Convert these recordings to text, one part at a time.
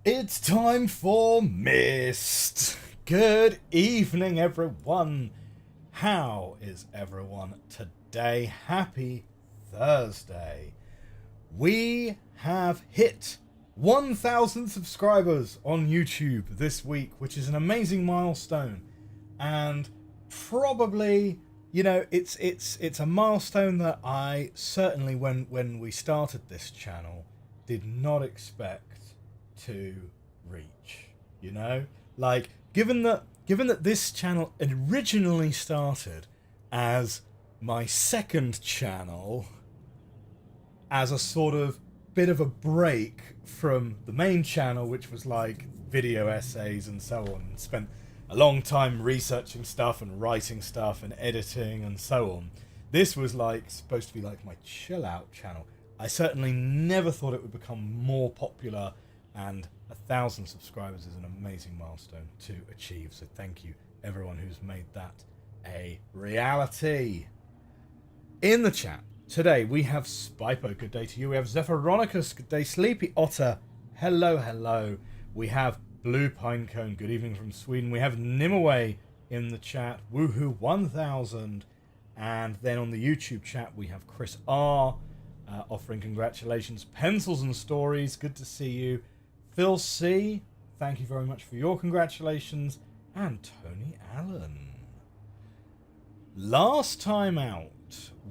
It's time for Myst. Good evening, everyone. How is everyone today? Happy Thursday. We have hit 1,000 subscribers on YouTube this week, which is an amazing milestone. And probably, it's a milestone that I certainly, when we started this channel, did not expect to reach. Like, given that this channel originally started as my second channel, as a sort of bit of a break from the main channel, which was like video essays and so on, and spent a long time researching stuff and writing stuff and editing and so on. This was like supposed to be like my chill out channel. I certainly never thought it would become more popular, and 1,000 subscribers is an amazing milestone to achieve. So thank you everyone who's made that a reality. In the chat today we have Spypo, good day to you. We have Zephyronicus, good day. Sleepy Otter, hello, hello. We have Blue Pinecone, good evening from Sweden. We have Nimaway in the chat, woohoo 1,000. And then on the YouTube chat we have Chris R, offering congratulations. Pencils and Stories, good to see you. Phil C, thank you very much for your congratulations. And Tony Allen. Last time out,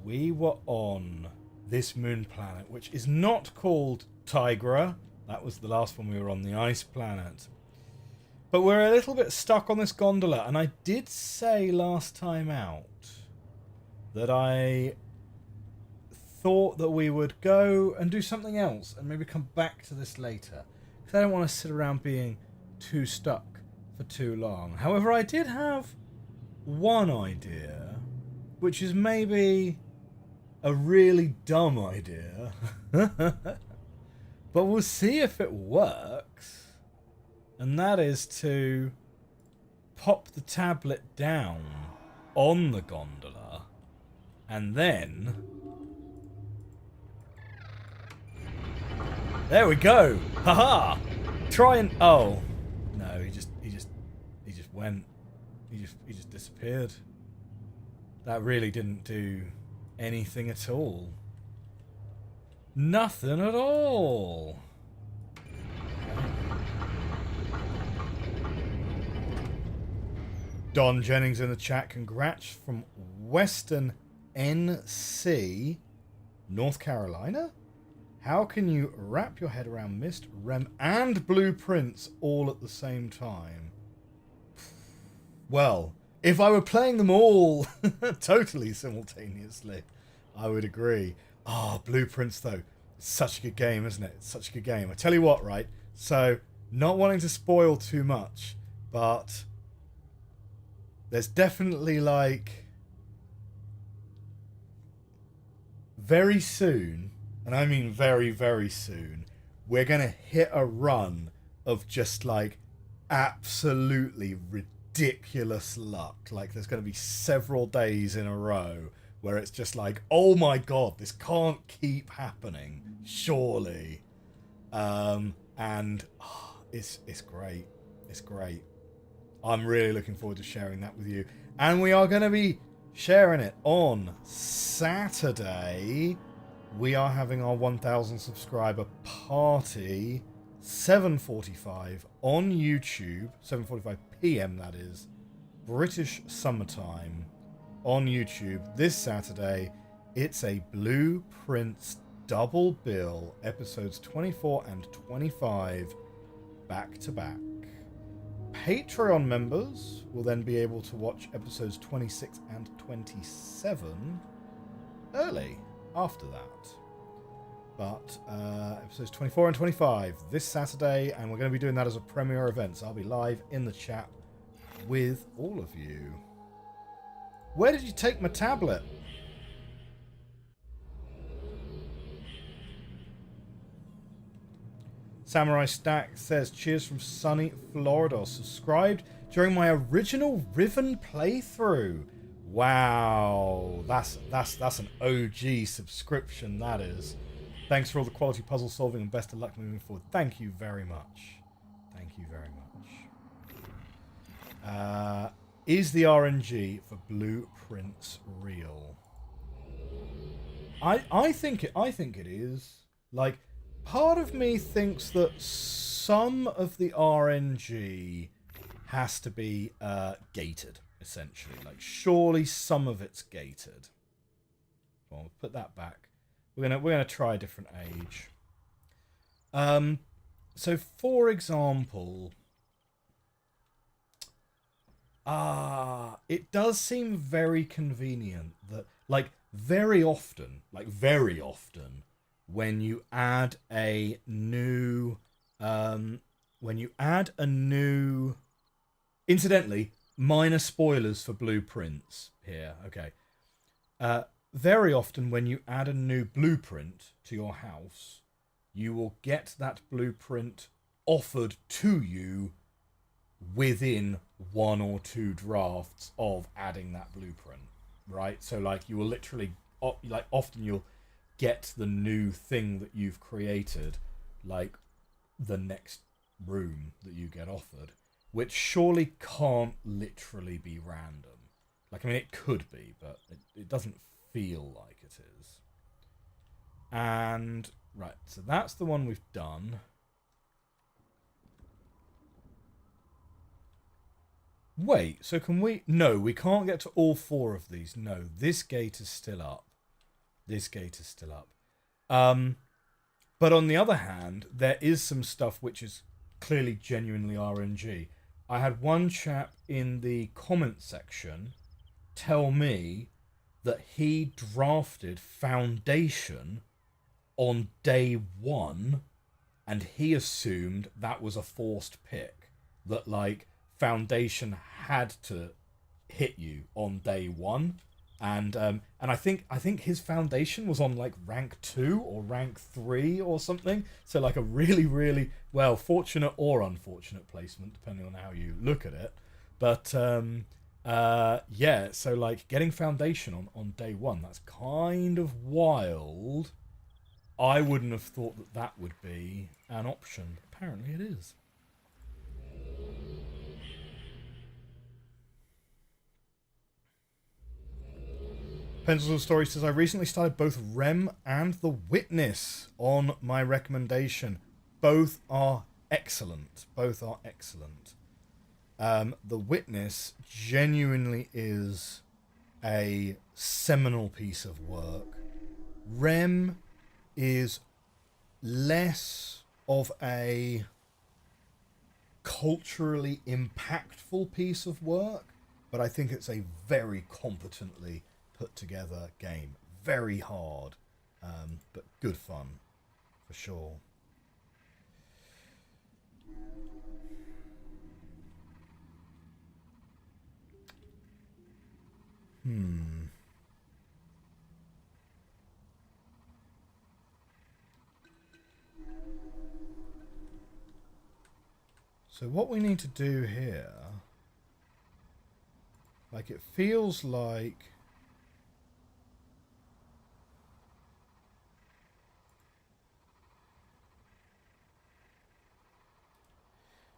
we were on this moon planet, which is not called Tigra. That was the last one we were on, the ice planet. But we're a little bit stuck on this gondola, and I did say last time out that I thought that we would go and do something else and maybe come back to this later, because I don't want to sit around being too stuck for too long. However, I did have one idea, which is maybe a really dumb idea, but we'll see if it works, and that is to pop the tablet down on the gondola and then there we go. Haha. Try and oh no, he just went. He just disappeared. That really didn't do anything at all. Nothing at all. Don Jennings in the chat. Congrats from Western NC, North Carolina. How can you wrap your head around Myst, Rem, and Blueprints all at the same time? Well, if I were playing them all totally simultaneously, I would agree. Ah, Blueprints, though. It's such a good game, isn't it? It's such a good game. I tell you what, right? So, not wanting to spoil too much, but there's definitely, like, very soon, and I mean very, very soon, we're going to hit a run of just, like, absolutely ridiculous luck. Like, there's going to be several days in a row where it's just like, oh my god, this can't keep happening, surely. And it's great. It's great. I'm really looking forward to sharing that with you. And we are going to be sharing it on Saturday. We are having our 1,000 subscriber party, 7:45 on YouTube, 7:45 PM that is, British summertime on YouTube this Saturday. It's a Blueprints double bill, episodes 24 and 25 back to back. Patreon members will then be able to watch episodes 26 and 27 early after that. But episodes 24 and 25 this Saturday, and we're going to be doing that as a premiere event, so I'll be live in the chat with all of you. Where did you take my tablet? Samurai Stack says, cheers from sunny Florida. Subscribed during my original Riven playthrough. Wow, that's an OG subscription, that is. Thanks for all the quality puzzle solving and best of luck moving forward. Thank you very much. Thank you very much. Is the RNG for blueprints real? I think it is. Like, part of me thinks that some of the RNG has to be gated, essentially. Like, surely some of it's gated. Well, we'll put that back. We're gonna try a different age. So for example, it does seem very convenient that, like, very often, when you add a new, incidentally, minor spoilers for blueprints here, okay. Very often when you add a new blueprint to your house, you will get that blueprint offered to you within 1 or 2 drafts of adding that blueprint, right? So, like, you will literally, like, often you'll get the new thing that you've created, like, the next room that you get offered, which surely can't literally be random. Like, I mean, it could be, but it doesn't feel like it is. And, right, so that's the one we've done. Wait, so can we... No, we can't get to all 4 of these. No, this gate is still up. This gate is still up. But on the other hand, there is some stuff which is clearly genuinely RNG. I had one chap in the comment section tell me that he drafted Foundation on day 1, and he assumed that was a forced pick. That, like, Foundation had to hit you on day 1, and I think his Foundation was on, like, rank 2 or rank 3 or something. So, like, a really, really, well, fortunate or unfortunate placement depending on how you look at it. But yeah, so, like, getting Foundation on day 1, that's kind of wild. I wouldn't have thought that that would be an option. Apparently it is. Pencils and Story says, I recently started both Rem and The Witness on my recommendation. Both are excellent. Both are excellent. The Witness genuinely is a seminal piece of work. Rem is less of a culturally impactful piece of work, but I think it's a very competently put together game. Very hard, but good fun for sure. So what we need to do here, like, it feels like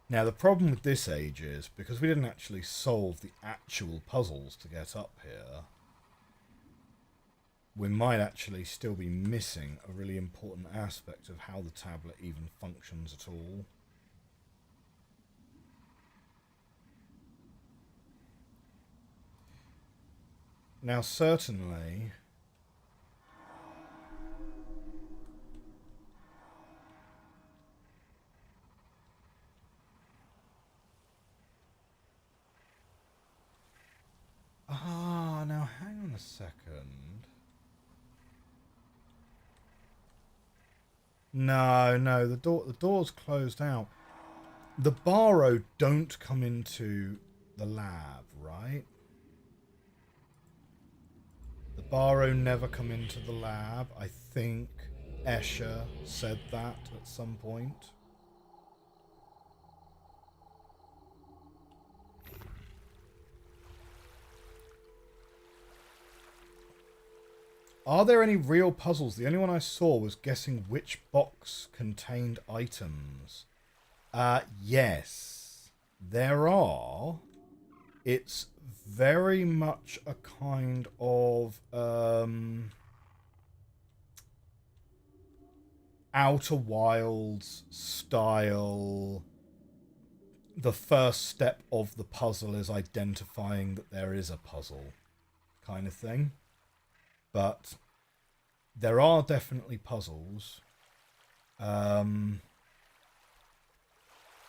now the problem with this age is because we didn't actually solve the actual puzzles to get up here, we might actually still be missing a really important aspect of how the tablet even functions at all. Now, certainly, now hang on a second. No, the door's closed out. The Barrow don't come into the lab, right? The Barrow never come into the lab. I think Escher said that at some point. Are there any real puzzles? The only one I saw was guessing which box contained items. Yes, there are. It's very much a kind of Outer Wilds style. The first step of the puzzle is identifying that there is a puzzle kind of thing. But there are definitely puzzles.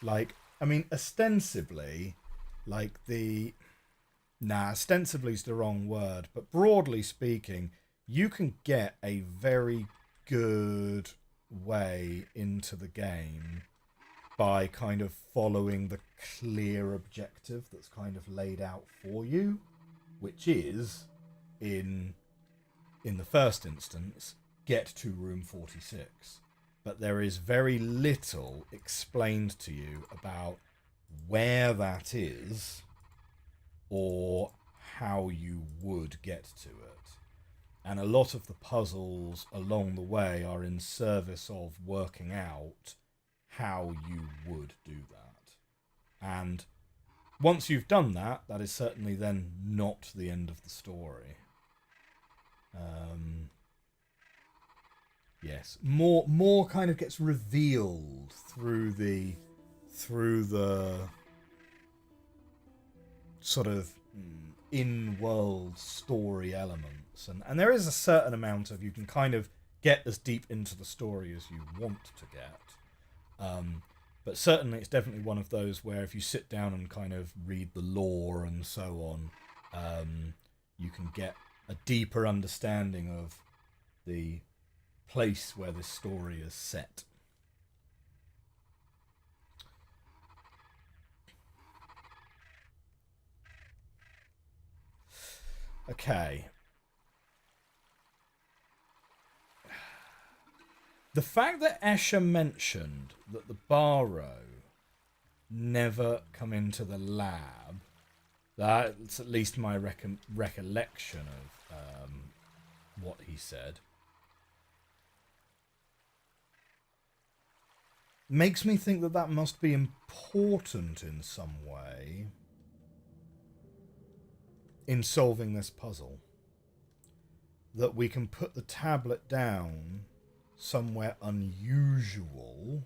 Like, I mean, ostensibly, like the... Nah, ostensibly is the wrong word, but broadly speaking, you can get a very good way into the game by kind of following the clear objective that's kind of laid out for you, which is, in the first instance, get to room 46. But there is very little explained to you about where that is or how you would get to it. And a lot of the puzzles along the way are in service of working out how you would do that. And once you've done that, that is certainly then not the end of the story. Yes, more kind of gets revealed through the sort of in-world story elements, and there is a certain amount of, you can kind of get as deep into the story as you want to get, but certainly it's definitely one of those where if you sit down and kind of read the lore and so on, you can get a deeper understanding of the place where this story is set. Okay. The fact that Escher mentioned that the Barrow never come into the lab, that's at least my recollection of what he said, makes me think that that must be important in some way in solving this puzzle. That we can put the tablet down somewhere unusual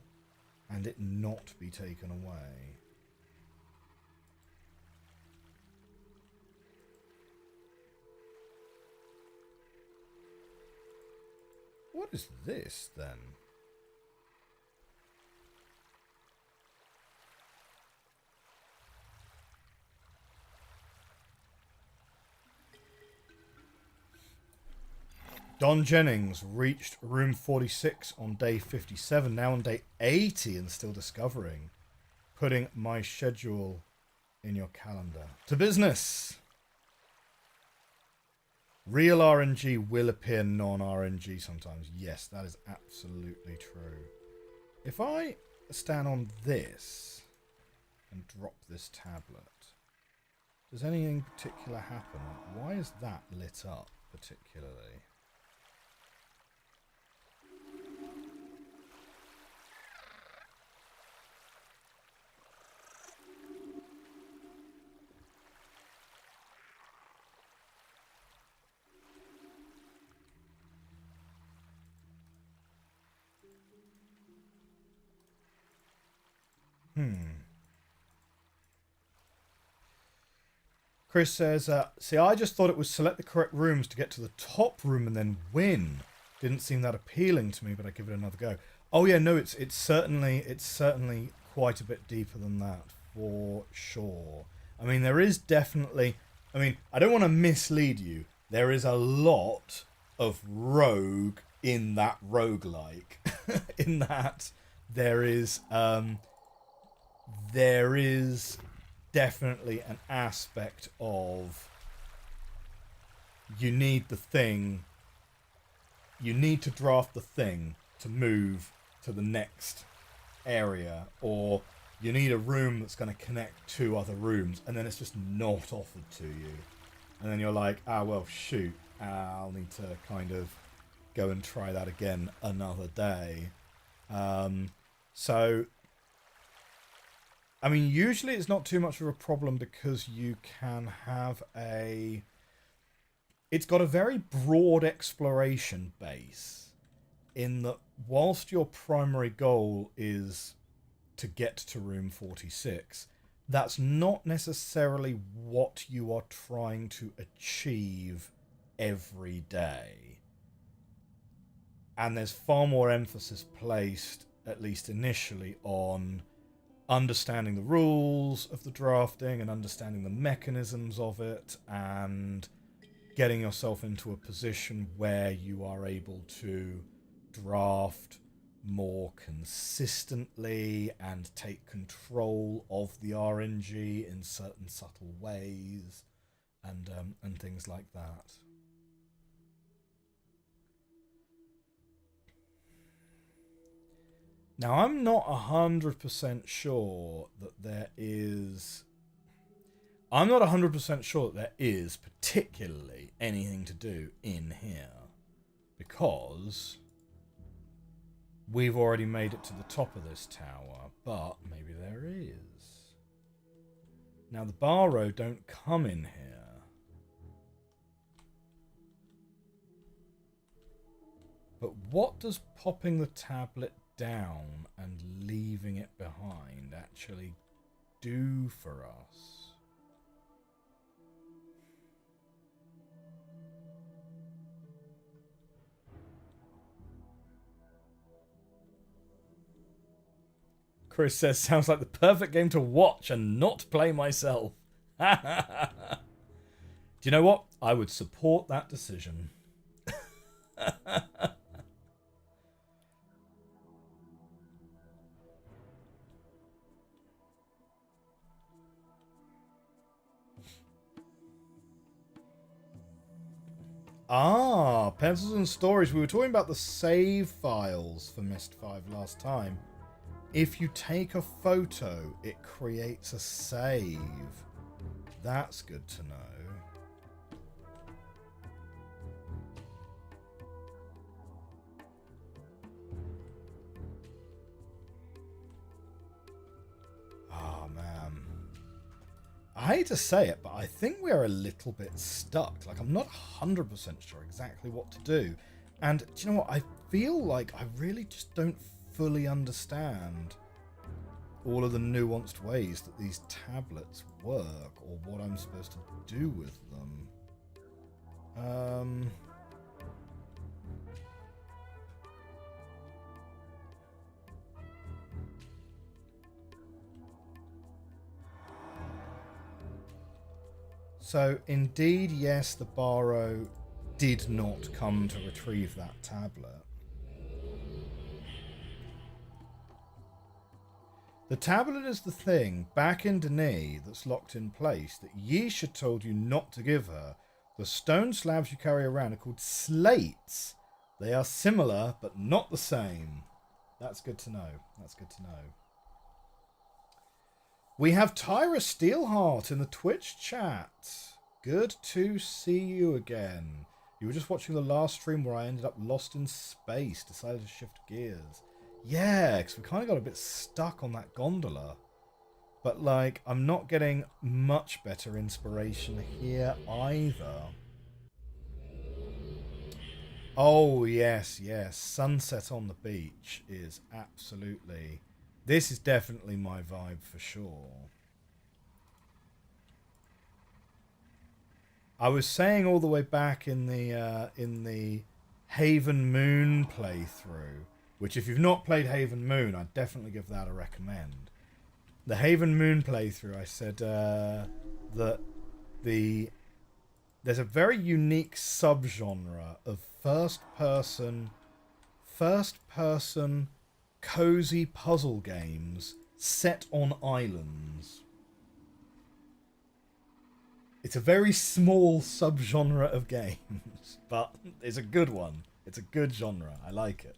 and it not be taken away. What is this then? Don Jennings reached room 46 on day 57, now on day 80 and still discovering. Putting my schedule in your calendar. To business! Real RNG will appear non-RNG sometimes. Yes, that is absolutely true. If I stand on this and drop this tablet, does anything particular happen? Why is that lit up particularly? Chris says, see, I just thought it was select the correct rooms to get to the top room and then win. Didn't seem that appealing to me, but I give it another go. Oh yeah, no, it's certainly quite a bit deeper than that, for sure. I mean, there is definitely... I mean, I don't want to mislead you. There is a lot of rogue in that roguelike. In that there is definitely an aspect of you need the thing, you need to draft the thing to move to the next area, or you need a room that's going to connect two other rooms, and then it's just not offered to you, and then you're like, well shoot, I'll need to kind of go and try that again another day. So I mean, usually it's not too much of a problem because you can have a. It's got a very broad exploration base in that whilst your primary goal is to get to room 46, that's not necessarily what you are trying to achieve every day. And there's far more emphasis placed, at least initially, on understanding the rules of the drafting and understanding the mechanisms of it and getting yourself into a position where you are able to draft more consistently and take control of the RNG in certain subtle ways and things like that. Now, I'm not 100% sure that there is. I'm not 100% sure that there is particularly anything to do in here. Because we've already made it to the top of this tower, but maybe there is. Now, the Barrow don't come in here. But what does popping the tablet down and leaving it behind actually do for us? Chris says, sounds like the perfect game to watch and not play myself. Do you know what? I would support that decision. Ah, pencils and stories. We were talking about the save files for Myst 5 last time. If you take a photo, it creates a save. That's good to know. Oh, man. I hate to say it, but I think we're a little bit stuck. Like, I'm not 100% sure exactly what to do. And do you know what? I feel like I really just don't fully understand all of the nuanced ways that these tablets work or what I'm supposed to do with them. So, indeed, yes, the Barrow did not come to retrieve that tablet. The tablet is the thing back in Denis that's locked in place that Yeesh had told you not to give her. The stone slabs you carry around are called slates. They are similar, but not the same. That's good to know. That's good to know. We have Tyra Steelheart in the Twitch chat. Good to see you again. You were just watching the last stream where I ended up lost in space. Decided to shift gears. Yeah, because we kind of got a bit stuck on that gondola. But, like, I'm not getting much better inspiration here either. Oh, yes, yes. Sunset on the beach is absolutely... This is definitely my vibe for sure. I was saying all the way back in the Haven Moon playthrough, which if you've not played Haven Moon, I'd definitely give that a recommend. The Haven Moon playthrough, I said that there's a very unique subgenre of first-person cozy puzzle games set on islands. It's a very small subgenre of games, but it's a good one. It's a good genre. I like it.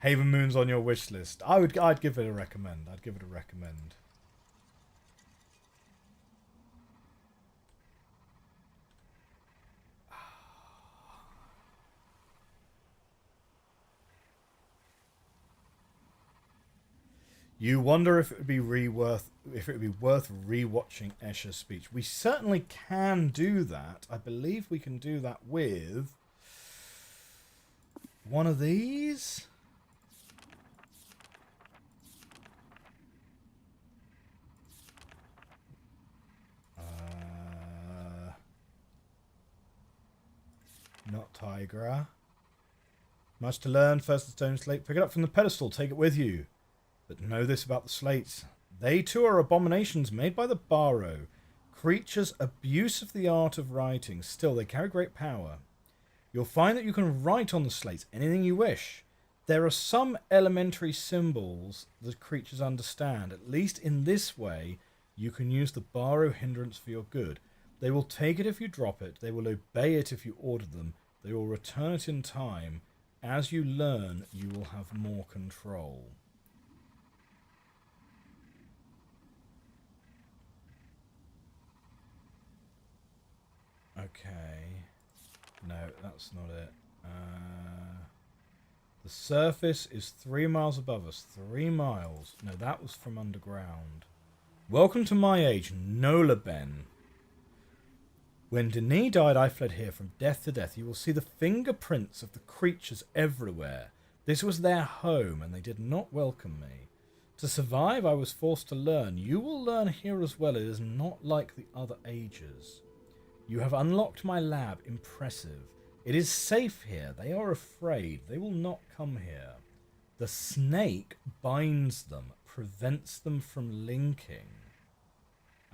Haven Moon's on your wish list. I'd give it a recommend. I'd give it a recommend. You wonder if it would be worth rewatching Escher's speech. We certainly can do that. I believe we can do that with one of these. Not Tigra. Much to learn. First the stone slate. Pick it up from the pedestal. Take it with you. But know this about the slates. They too are abominations made by the Barrow. Creatures abuse of the art of writing. Still, they carry great power. You'll find that you can write on the slates anything you wish. There are some elementary symbols that creatures understand. At least in this way, you can use the Barrow hindrance for your good. They will take it if you drop it. They will obey it if you order them. They will return it in time. As you learn, you will have more control. Okay. No, that's not it. The surface is 3 miles above us. 3 miles. No, that was from underground. Welcome to my age, Nola Ben. When Denis died, I fled here from death to death. You will see the fingerprints of the creatures everywhere. This was their home, and they did not welcome me. To survive, I was forced to learn. You will learn here as well. It is not like the other ages. You have unlocked my lab. Impressive. It is safe here. They are afraid. They will not come here. The snake binds them, prevents them from linking.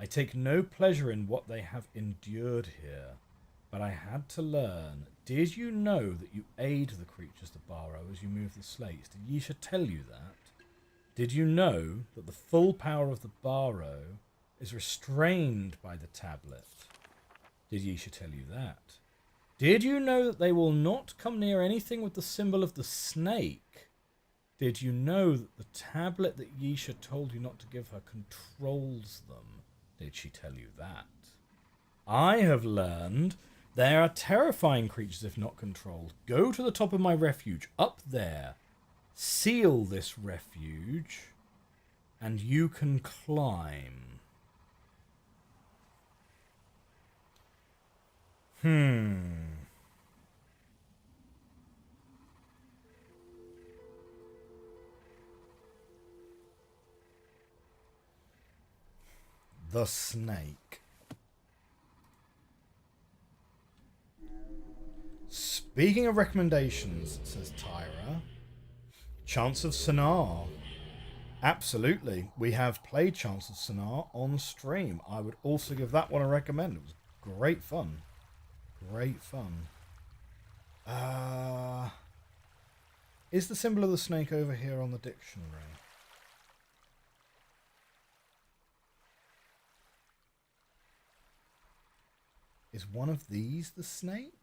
I take no pleasure in what they have endured here, but I had to learn. Did you know that you aid the creatures the Barrow as you move the slates? Did Yisha tell you that? Did you know that the full power of the Barrow is restrained by the tablet? Did Yisha tell you that? Did you know that they will not come near anything with the symbol of the snake? Did you know that the tablet that Yisha told you not to give her controls them? Did she tell you that? I have learned they are terrifying creatures if not controlled. Go to the top of my refuge, up there. Seal this refuge, and you can climb. The snake. Speaking of recommendations, says Tyra, Chance of Sonar. Absolutely. We have played Chance of Sonar on stream. I would also give that one a recommend. It was great fun. Great fun. Is the symbol of the snake over here on the dictionary? Is one of these the snake?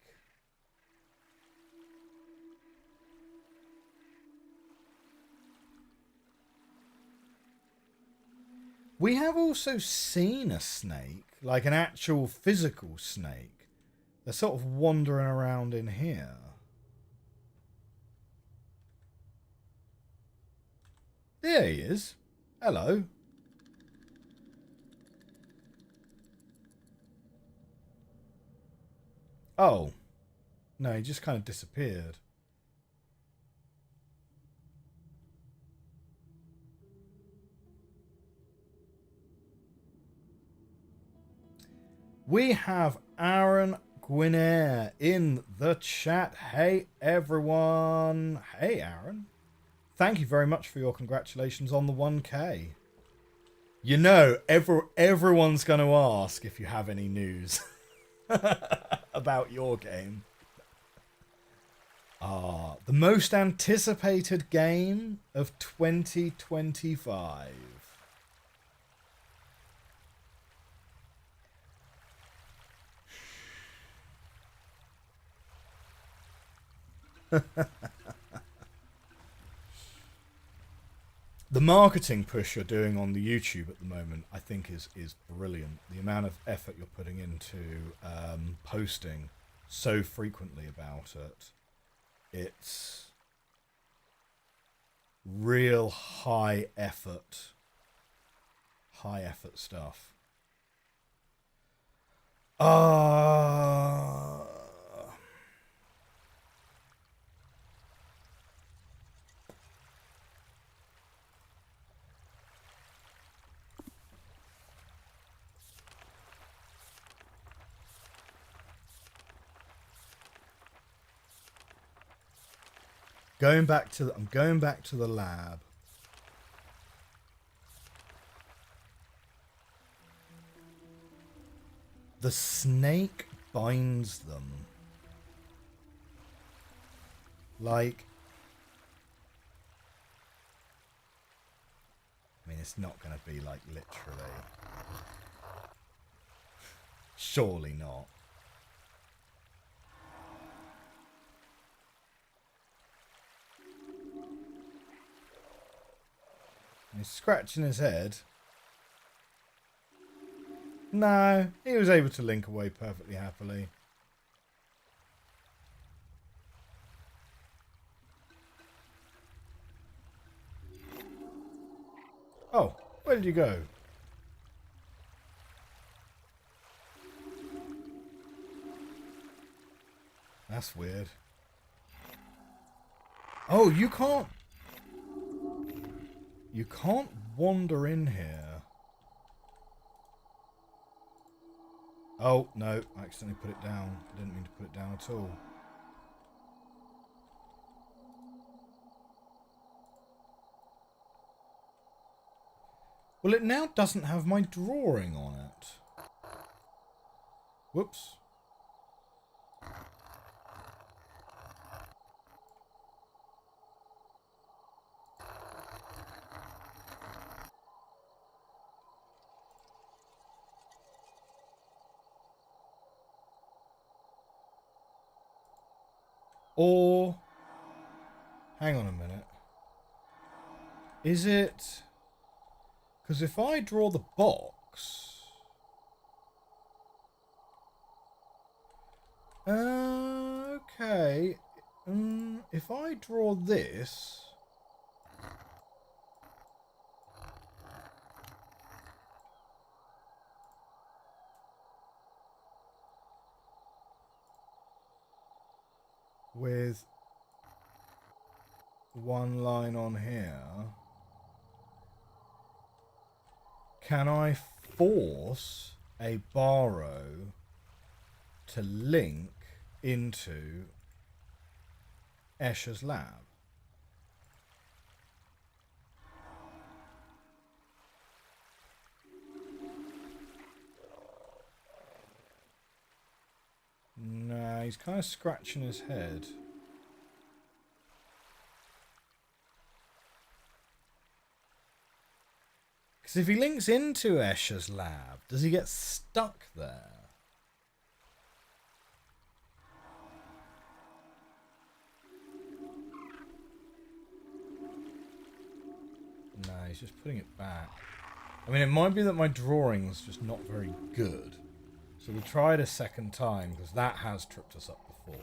We have also seen a snake, like an actual physical snake. They're sort of wandering around in here. There he is. Hello. Oh. No, he just kind of disappeared. We have Aaron Guinair in the chat. Hey, everyone. Hey, Aaron. Thank you very much for your congratulations on the 1K. You know, everyone's going to ask if you have any news about your game. The most anticipated game of 2025. The marketing push you're doing on the YouTube at the moment, I think, is brilliant. The amount of effort you're putting into posting so frequently about it. real high effort stuff. I'm going back to the lab. The snake binds them. Like, I mean, it's not going to be like literally. Surely not. He's scratching his head. No, he was able to link away perfectly happily. Oh, where did you go? That's weird. Oh, you can't wander in here. Oh, no, I accidentally put it down. I didn't mean to put it down at all. Well, it now doesn't have my drawing on it. Whoops. Or, hang on a minute. Is it... Because if I draw the box... Okay. If I draw this... with one line on here... Can I force a borrow to link into Escher's lab? Nah, he's kind of scratching his head. Because if he links into Escher's lab, does he get stuck there? No, he's just putting it back. I mean, it might be that my drawing's just not very good. So we'll try it a second time, because that has tripped us up before.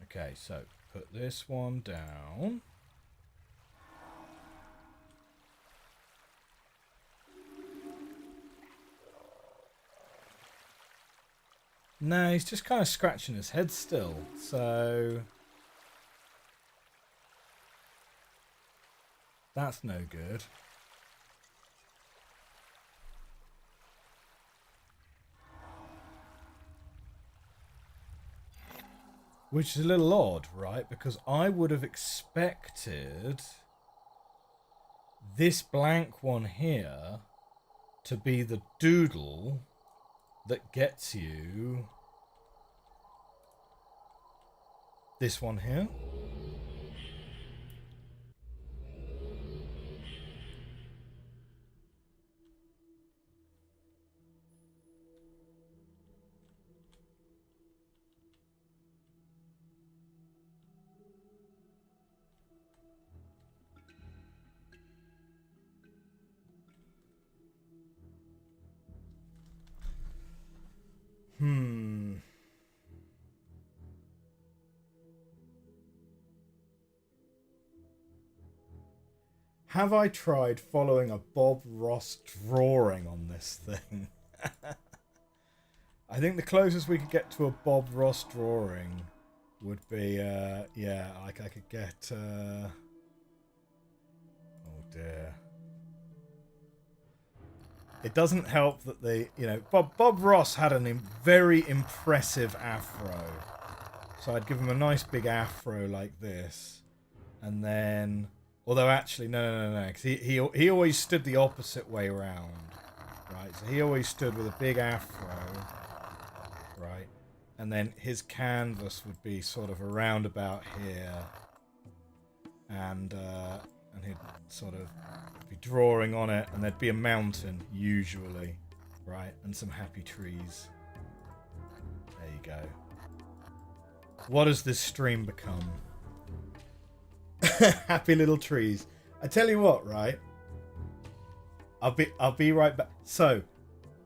Okay, so put this one down. No, he's just kind of scratching his head still, so... That's no good. Which is a little odd, right? Because I would have expected this blank one here to be the doodle that gets you this one here. have I tried following a Bob Ross drawing on this thing? I think the closest we could get to a Bob Ross drawing would be, yeah, like I could get, oh dear. It doesn't help that Bob Ross had a very impressive afro. So I'd give him a nice big afro like this. And then, although actually, no, because he always stood the opposite way around. Right, so he always stood with a big afro. Right, and then his canvas would be sort of around about here. And he'd sort of be drawing on it, and there'd be a mountain, usually, right, and some happy trees. There you go. What has this stream become? Happy little trees. I tell you what, right? I'll be right back. So,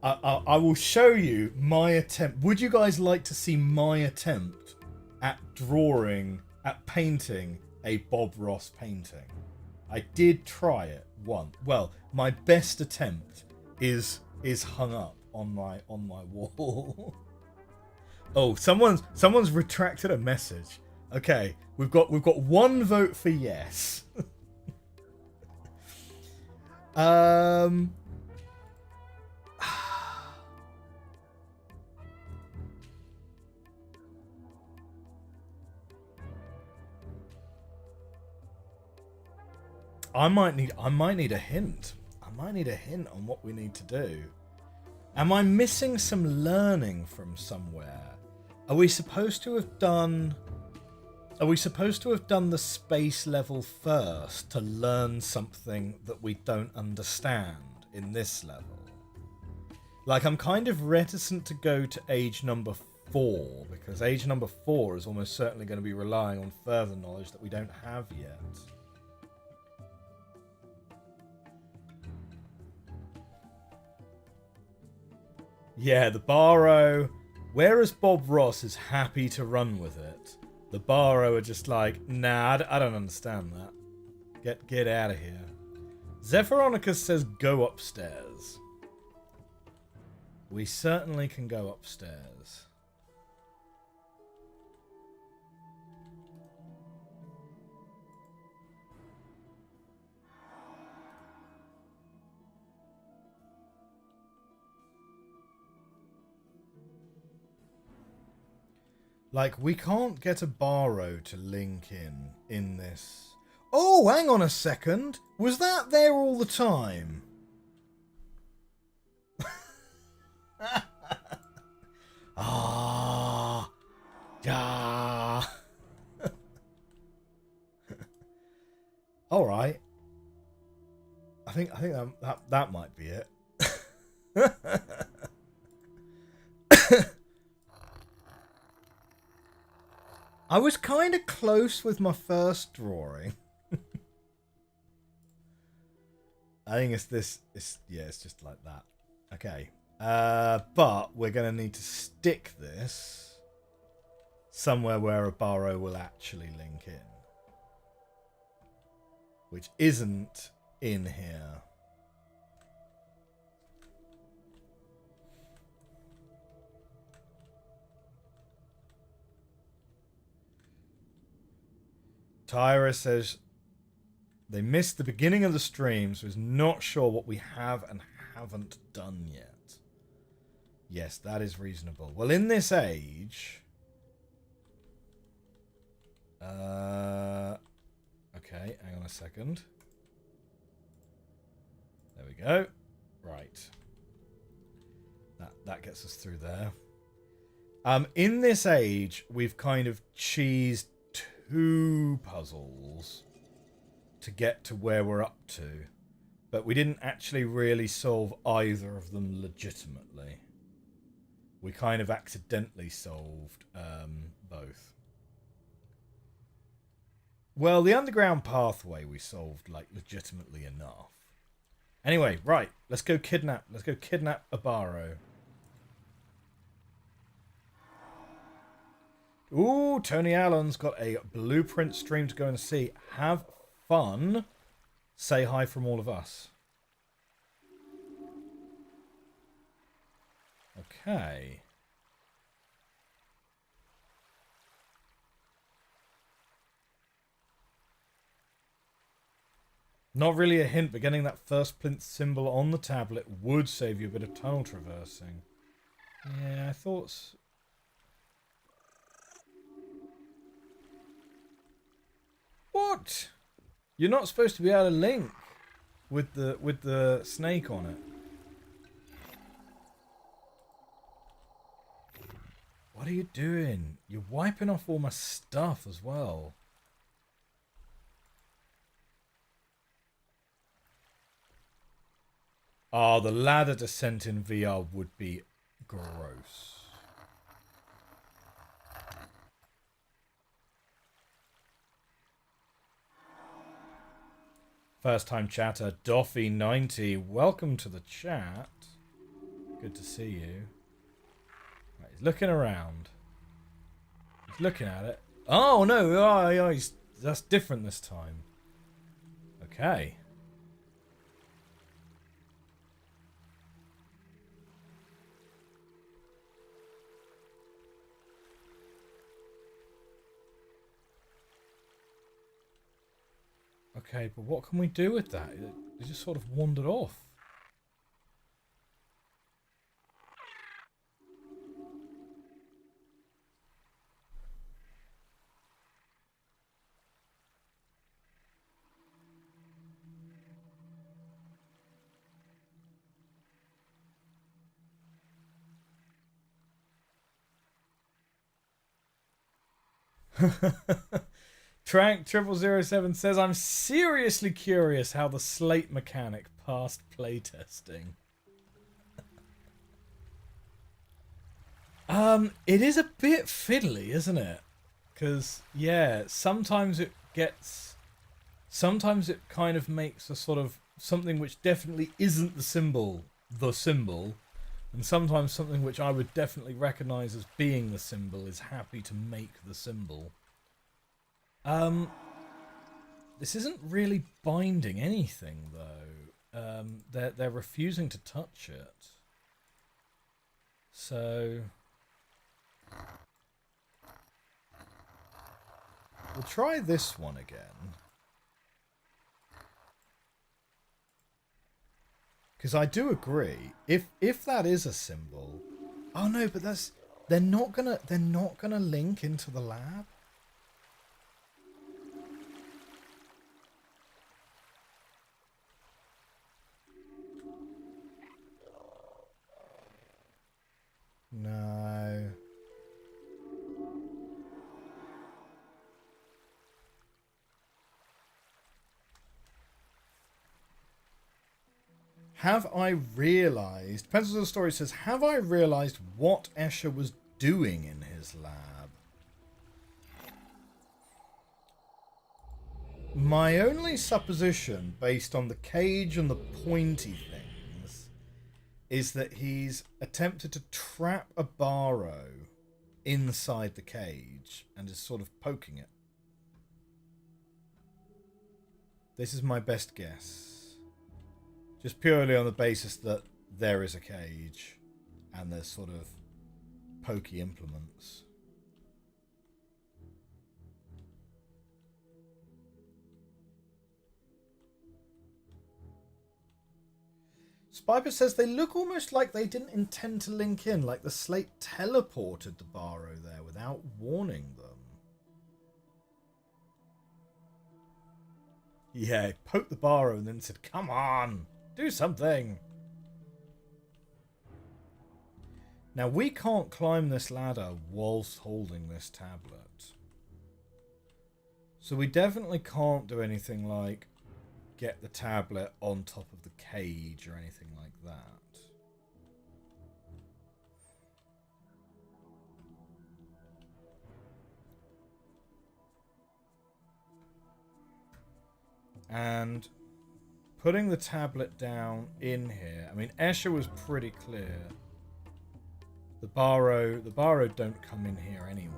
I will show you my attempt. Would you guys like to see my attempt at painting a Bob Ross painting? I did try it once. Well, my best attempt is hung up on my wall. Oh, someone's retracted a message. Okay, we've got one vote for yes. I might need a hint. I might need a hint on what we need to do. Am I missing some learning from somewhere? Are we supposed to have done the space level first to learn something that we don't understand in this level? Like, I'm kind of reticent to go to age number 4, because age number 4 is almost certainly going to be relying on further knowledge that we don't have yet. Yeah, the Barrow, whereas Bob Ross is happy to run with it, the Barrow are just like, nah, I don't understand that. Get out of here. Zephyronicus says go upstairs. We certainly can go upstairs. Like, we can't get a Barrow to link in this. Oh, hang on a second. Was that there all the time? All right. I think that might be it. I was kind of close with my first drawing. I think it's this. It's just like that. Okay. But we're going to need to stick this somewhere where a Barrow will actually link in. Which isn't in here. Tyra says they missed the beginning of the stream, so is not sure what we have and haven't done yet. Yes, that is reasonable. Well, in this age... okay, hang on a second. There we go. Right. That gets us through there. In this age, we've kind of cheesed 2 puzzles to get to where we're up to, but we didn't actually really solve either of them legitimately. We kind of accidentally solved both. Well, the underground pathway we solved like legitimately enough. Anyway, right, let's go kidnap a Barrow. Ooh, Tony Allen's got a blueprint stream to go and see. Have fun say hi from all of us. Okay. Not really a hint, but getting that first plinth symbol on the tablet would save you a bit of tunnel traversing. Yeah, I thought... What? You're not supposed to be able to link with the snake on it. What are you doing? You're wiping off all my stuff as well. Oh, the ladder descent in VR would be gross. First time chatter, Doffy90. Welcome to the chat. Good to see you. Right, he's looking around. He's looking at it. Oh no! Oh, that's different this time. Okay. Okay, but what can we do with that? It just sort of wandered off. Trank 0007 says, I'm seriously curious how the slate mechanic passed playtesting. It is a bit fiddly, isn't it? Because, yeah, sometimes it kind of makes a sort of something which definitely isn't the symbol. And sometimes something which I would definitely recognize as being the symbol is happy to make the symbol. This isn't really binding anything, though. They're refusing to touch it. So we'll try this one again. Because I do agree, if that is a symbol, oh no, but they're not gonna link into the lab. No. Have I realised... Pencils of the Story says, have I realised what Escher was doing in his lab? My only supposition, based on the cage and the pointy things, is that he's attempted to trap a Barrow inside the cage and is sort of poking it. This is my best guess. Just purely on the basis that there is a cage and there's sort of pokey implements. Spiper says they look almost like they didn't intend to link in, like the slate teleported the Barrow there without warning them. Yeah, poked the Barrow and then said, come on, do something. Now, we can't climb this ladder whilst holding this tablet. So we definitely can't do anything like get the tablet on top of the cage or anything like that. And putting the tablet down in here, I mean, Escher was pretty clear. The Barrow don't come in here anyway.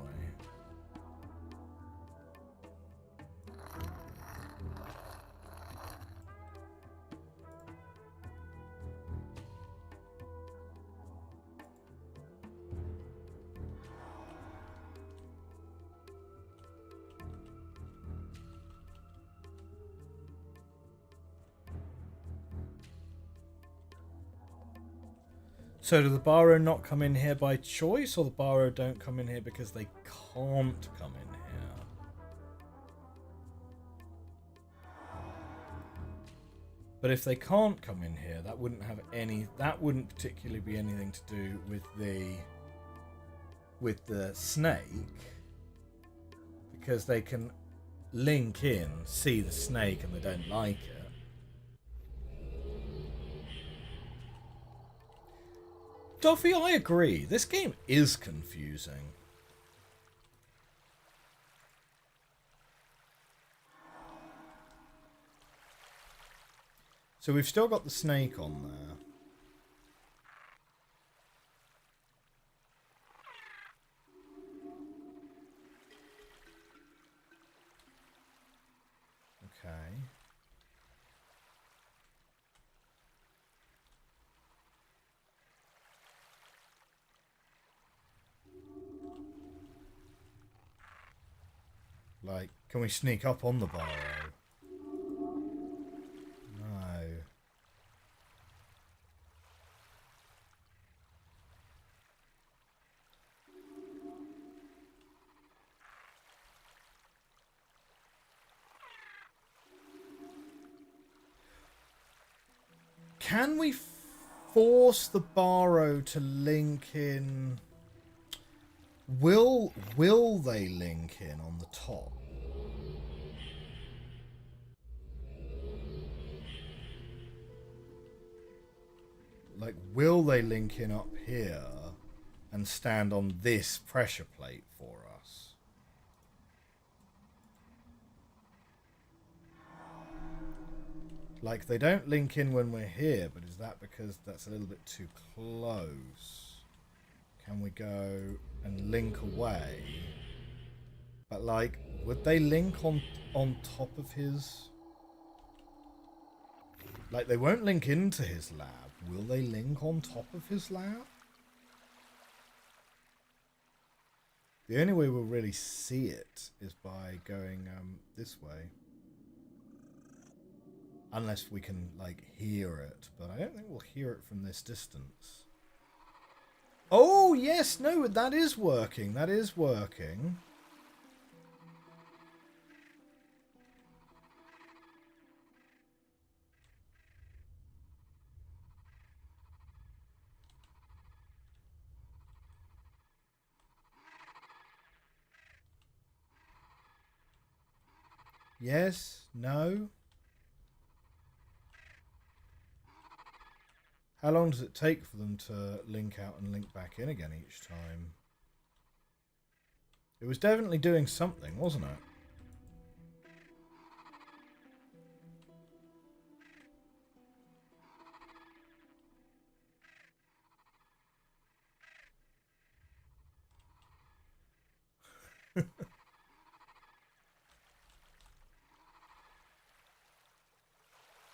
So do the Barrow not come in here by choice, or the Barrow don't come in here because they can't come in here? But if they can't come in here, that wouldn't have any. That wouldn't particularly be anything to do with the snake, because they can link in, see the snake, and they don't like it. Duffy, I agree. This game is confusing. So we've still got the snake on there. Okay. Like, can we sneak up on the Barrow? No. Can we force the Barrow to link in? Will they link in on the top? Like, will they link in up here and stand on this pressure plate for us? Like, they don't link in when we're here, but is that because that's a little bit too close? Can we go and link away? But, like, would they link on top of his? Like, they won't link into his lab. Will they link on top of his lab? The only way we'll really see it is by going this way. Unless we can, like, hear it. But I don't think we'll hear it from this distance. Oh, yes, no, that is working. That is working. Yes, no. How long does it take for them to link out and link back in again each time? It was definitely doing something, wasn't it?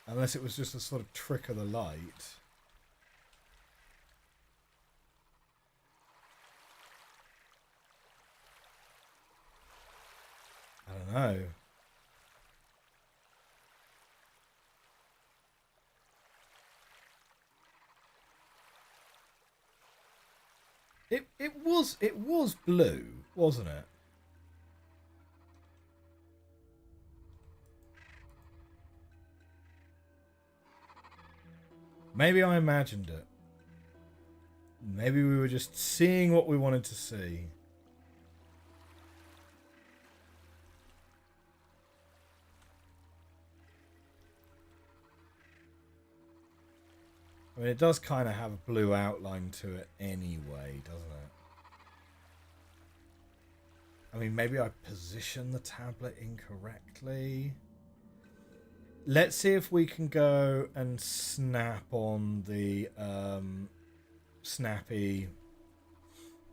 Unless it was just a sort of trick of the light. I don't know. It was blue, wasn't it? Maybe I imagined it. Maybe we were just seeing what we wanted to see. I mean, it does kind of have a blue outline to it anyway, doesn't it? I mean, maybe I positioned the tablet incorrectly. Let's see if we can go and snap on the snappy...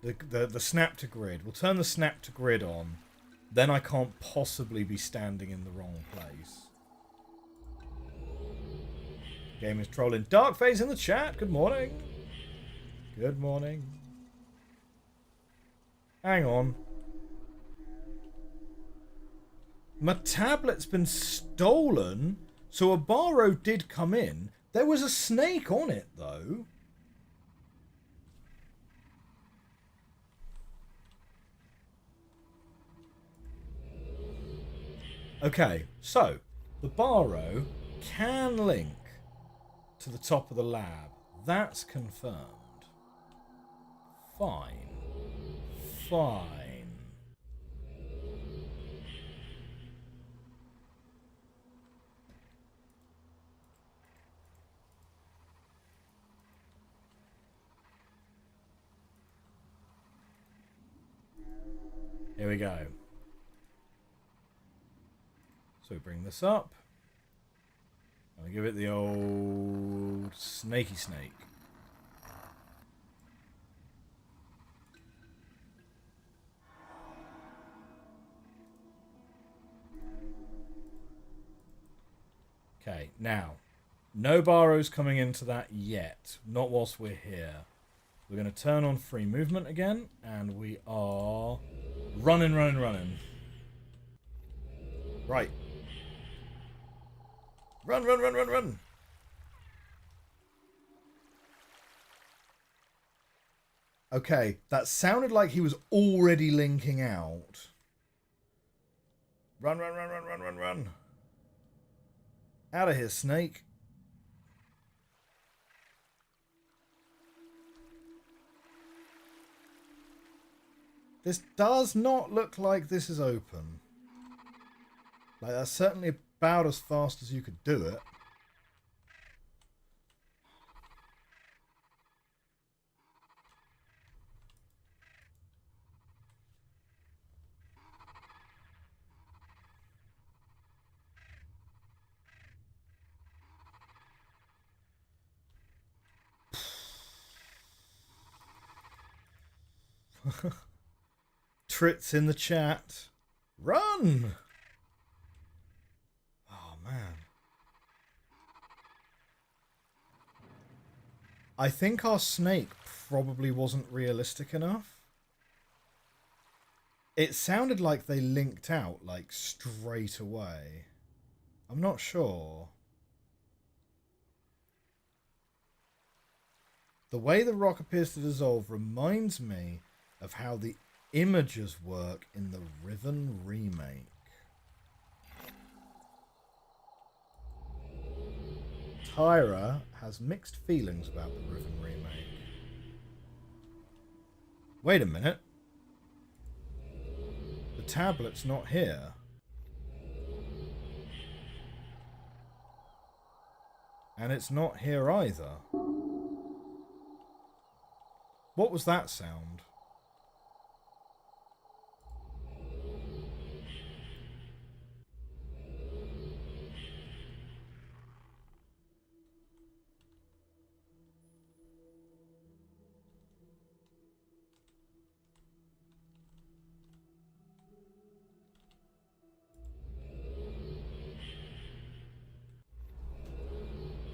The snap to grid. We'll turn the snap to grid on. Then I can't possibly be standing in the wrong place. Game is trolling. Darkface in the chat. Good morning. Good morning. Hang on. My tablet's been stolen. So a Barrow did come in. There was a snake on it, though. Okay, so the Barrow can link to the top of the lab. That's confirmed. Fine. Fine. Here we go. So we bring this up. And we give it the old snaky snake. Okay, now, no Barrows coming into that yet. Not whilst we're here. We're going to turn on free movement again, and we are running. Right. Run. Okay, that sounded like he was already linking out. Run. Out of here, snake. This does not look like this is open. Like, that's certainly about as fast as you could do it. Trits in the chat. Run! Oh, man. I think our snake probably wasn't realistic enough. It sounded like they linked out, like, straight away. I'm not sure. The way the rock appears to dissolve reminds me of how the images work in the Riven remake. Tyra has mixed feelings about the Riven remake. Wait a minute. The tablet's not here. And it's not here either. What was that sound?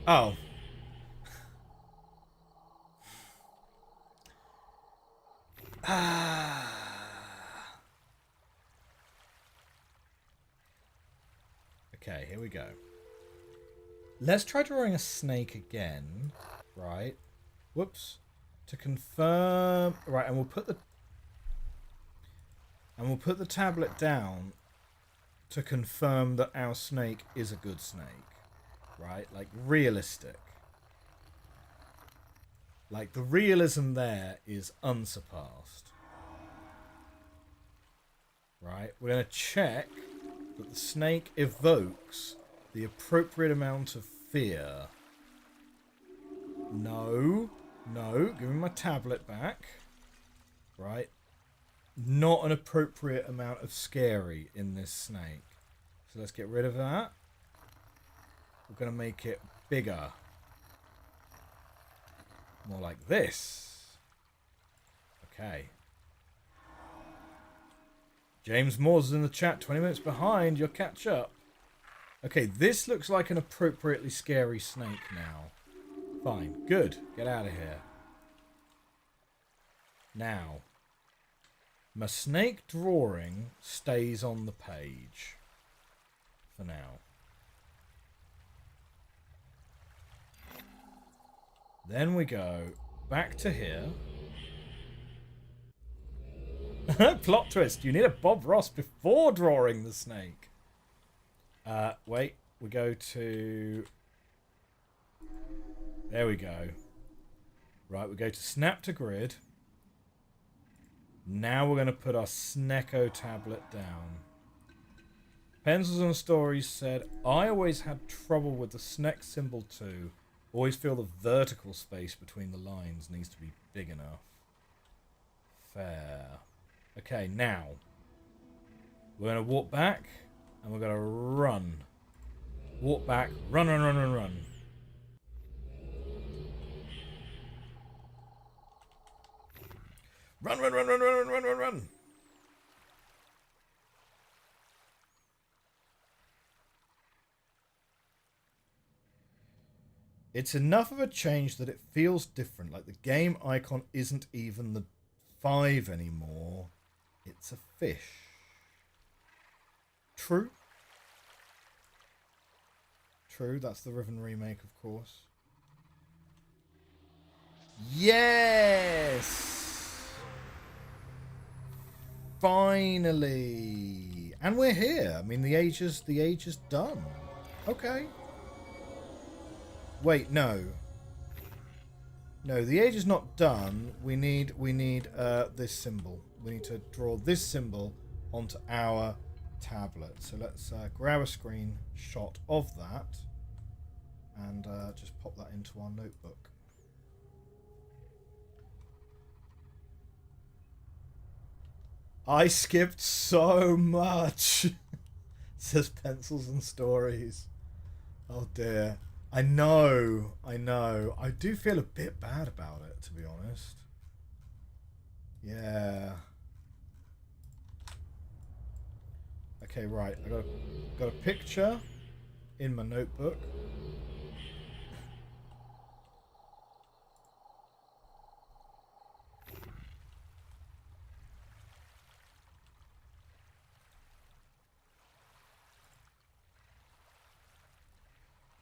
Oh. Okay, here we go. Let's try drawing a snake again. Right. Whoops. To confirm. Right, and we'll put the tablet down to confirm that our snake is a good snake. Right? Like, realistic. Like, the realism there is unsurpassed. Right? We're going to check that the snake evokes the appropriate amount of fear. No. Give me my tablet back. Right? Not an appropriate amount of scary in this snake. So let's get rid of that. We're going to make it bigger. More like this. Okay. James Moore's in the chat. 20 minutes behind. You'll catch up. Okay, this looks like an appropriately scary snake now. Fine. Good. Get out of here. Now. My snake drawing stays on the page. For now. Then we go back to here. Plot twist. You need a Bob Ross before drawing the snake. Wait, we go to... There we go. Right, we go to snap to grid. Now we're going to put our Snecko tablet down. Pencils and Stories said, I always had trouble with the Sneck symbol too. Always feel the vertical space between the lines needs to be big enough. Fair. Okay, now. We're going to walk back and we're going to run. Walk back, run, run, run, run, run. Run, run, run, run, run, run, run, run. It's enough of a change that it feels different. Like the game icon isn't even the 5 anymore. It's a fish. True. True, that's the Riven remake, of course. Yes! Finally! And we're here. I mean, the age is done. Okay. Wait, no. No, the age is not done. We need this symbol. We need to draw this symbol onto our tablet. So let's grab a screenshot of that and just pop that into our notebook. I skipped so much, says Pencils and Stories. Oh dear. I know. I do feel a bit bad about it, to be honest. Yeah. Okay, right. I got a picture in my notebook.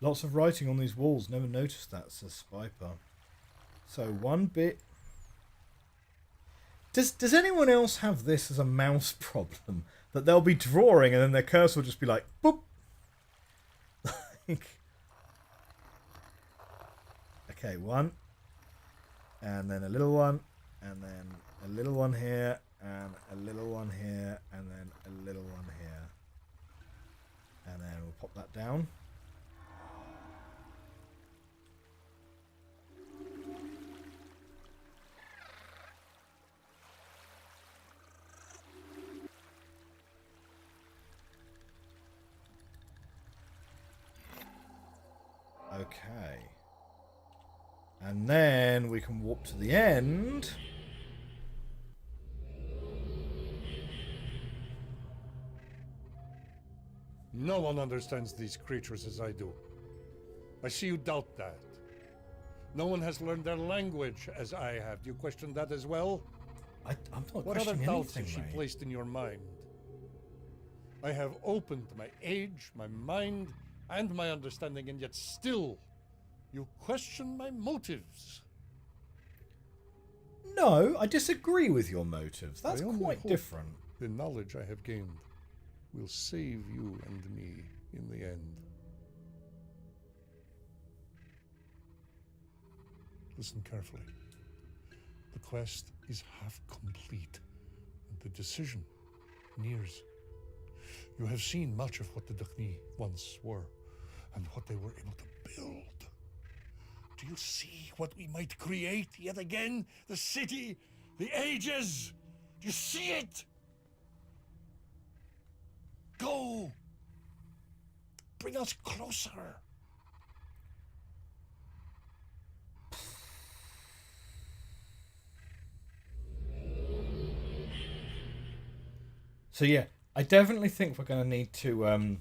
Lots of writing on these walls. Never noticed that, says Spiper. So one bit. Does anyone else have this as a mouse problem? That they'll be drawing and then their cursor will just be like, boop. Like, okay, one. And then a little one. And then a little one here. And a little one here. And then a little one here. And then we'll pop that down. Okay. And then we can warp to the end. No one understands these creatures as I do. I see you doubt that. No one has learned their language as I have. Do you question that as well? I'm not What other questioning doubts anything, has she mate. placed in your mind? I have opened my age, my mind, and my understanding, and yet still you question my motives. No, I disagree with your motives. That's I only quite hope different. The knowledge I have gained will save you and me in the end. Listen carefully. The quest is half complete, and the decision nears. You have seen much of what the Dukhni once were, and what they were able to build. Do you see what we might create yet again? The city, the ages. Do you see it? Go. Bring us closer. So yeah, I definitely think we're going to need to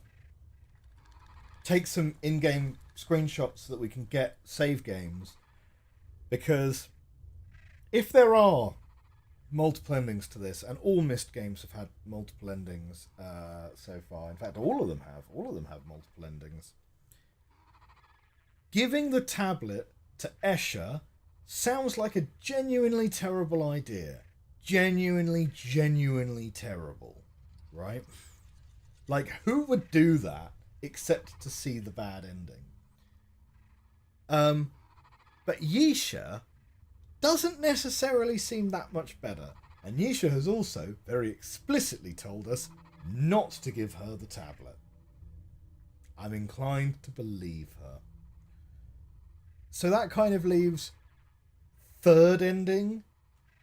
take some in-game screenshots so that we can get save games, because if there are multiple endings to this, and all Myst games have had multiple endings so far, in fact all of them have multiple endings, giving the tablet to Escher sounds like a genuinely terrible idea. Genuinely terrible, right? Like, who would do that except to see the bad ending. But Yisha doesn't necessarily seem that much better. And Yisha has also very explicitly told us not to give her the tablet. I'm inclined to believe her. So that kind of leaves third ending,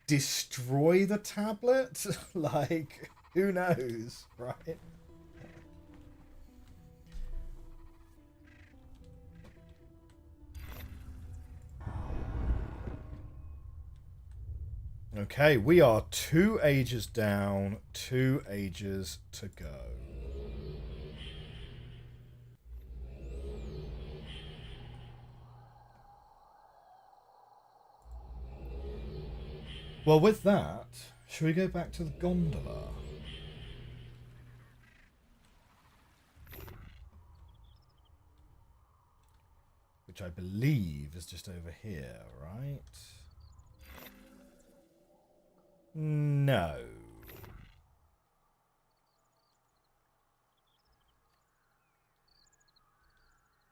destroy the tablet. Like, who knows, right? Okay, we are 2 ages down, 2 ages to go. Well, with that, shall we go back to the gondola? Which I believe is just over here, right? No.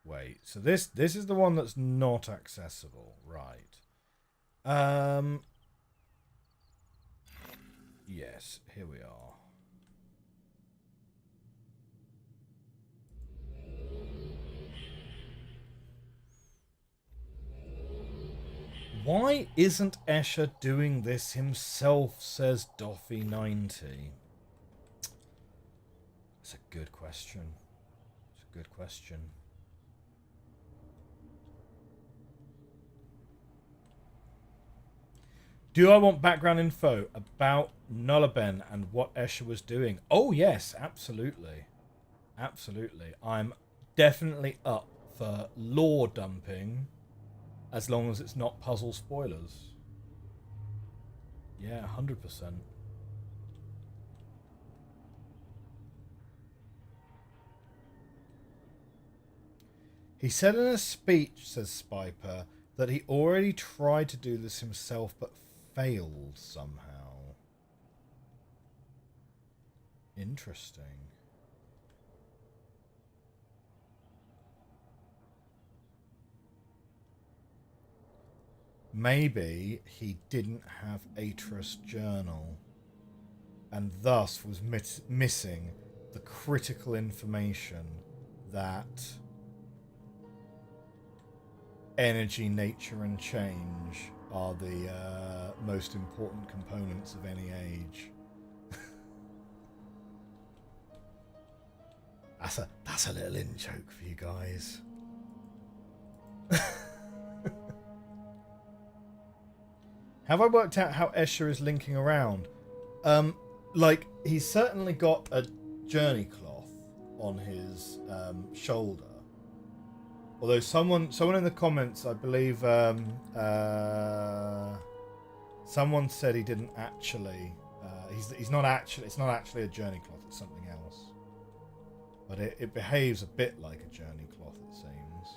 Wait, so this is the one that's not accessible, right? Yes, here we are. Why isn't Escher doing this himself, says Doffy90. It's a good question. It's a good question. Do I want background info about Nullarbin and what Escher was doing? Oh, yes, absolutely. Absolutely. I'm definitely up for lore dumping as long as it's not puzzle spoilers. Yeah, 100%. He said in a speech, says Spiper, that he already tried to do this himself but failed somehow. Interesting. Maybe he didn't have Atris journal and thus was missing the critical information that energy, nature, and change are the most important components of any age. That's a little in joke for you guys. Have I worked out how Escher is linking around? Like, he's certainly got a journey cloth on his shoulder. Although someone in the comments, I believe, someone said he didn't actually. He's not actually. It's not actually a journey cloth. It's something else. But it behaves a bit like a journey cloth, it seems.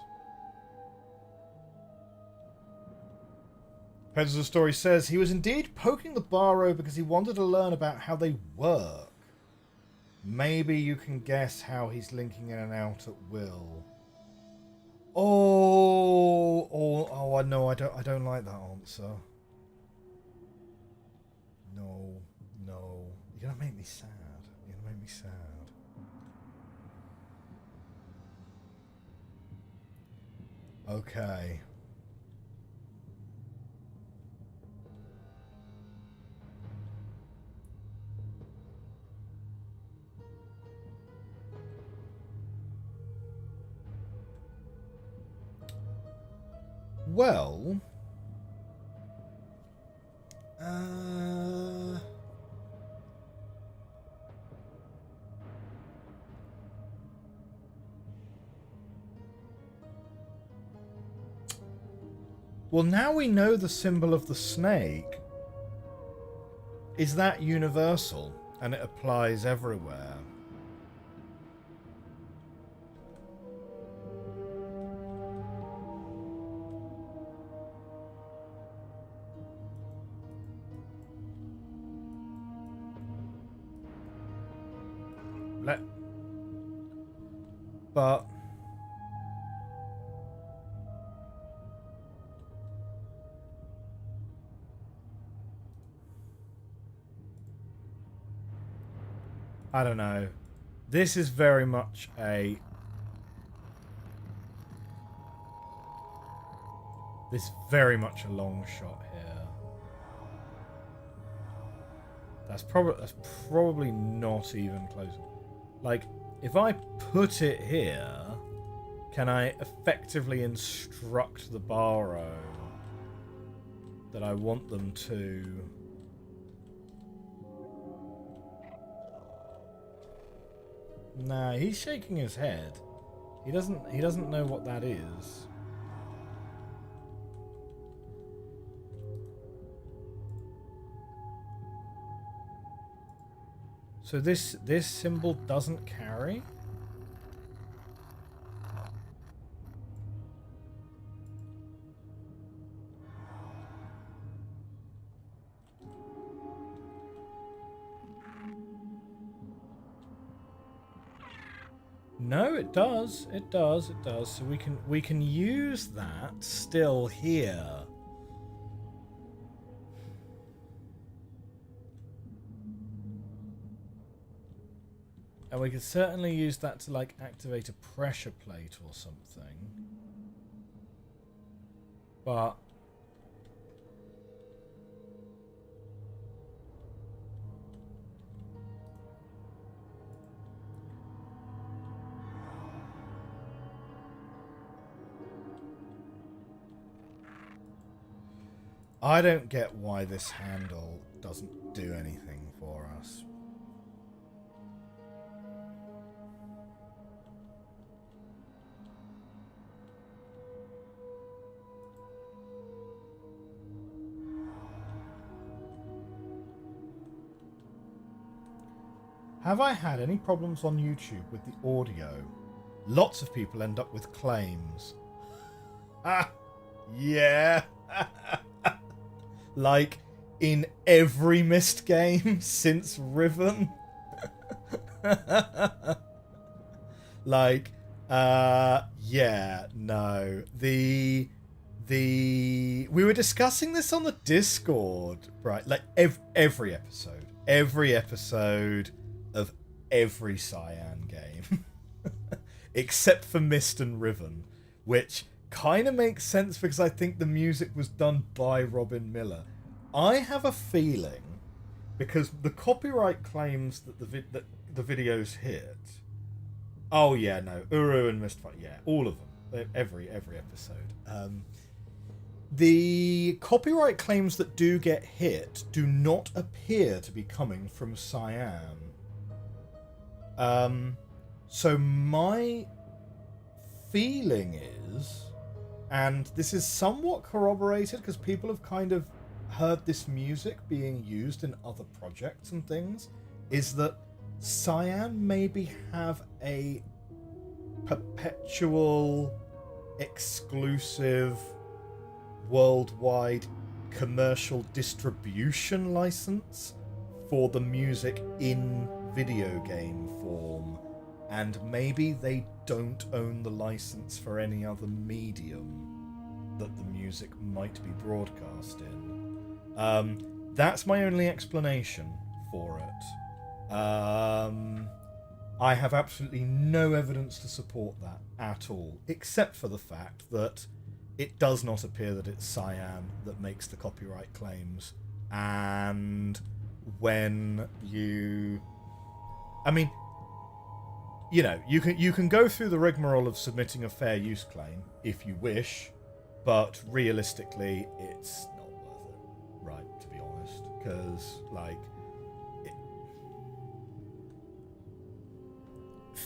Peddler's of the Story says he was indeed poking the Barrow because he wanted to learn about how they work. Maybe you can guess how he's linking in and out at will. I know. I don't like that answer. No. You're gonna make me sad. You're gonna make me sad. Okay. Well, well, now we know the symbol of the snake. Is that universal and it applies everywhere? but I don't know. This is very much a... This is very much a long shot here. That's probably not even close. Like, if I put it here, can I effectively instruct the Barrow that I want them to... Nah, he's shaking his head. He doesn't know what that is. So this symbol doesn't carry? No, it does. It does. It does. So we can use that still here. And we could certainly use that to, like, activate a pressure plate or something. But... I don't get why this handle doesn't do anything for us. Have I had any problems on YouTube with the audio? Lots of people end up with claims. Ah, yeah. Like in every Myst game since Riven. Like, yeah, no. We were discussing this on the Discord, right? Like every episode of every Cyan game, except for Myst and Riven, which kind of makes sense because I think the music was done by Robin Miller. I have a feeling, because the copyright claims that the videos hit. Oh yeah, no, Uru and Myst, yeah, all of them, every episode. The copyright claims that do get hit do not appear to be coming from Cyan. So my feeling is, and this is somewhat corroborated because people have kind of heard this music being used in other projects and things, is that Cyan maybe have a perpetual, exclusive, worldwide commercial distribution license for the music in video game form, and maybe they don't own the license for any other medium that the music might be broadcast in. That's my only explanation for it. I have absolutely no evidence to support that at all, except for the fact that it does not appear that it's Cyan that makes the copyright claims. And when you... I mean, you know, you can go through the rigmarole of submitting a fair use claim if you wish, but realistically, it's not worth it, right, to be honest. Because, like...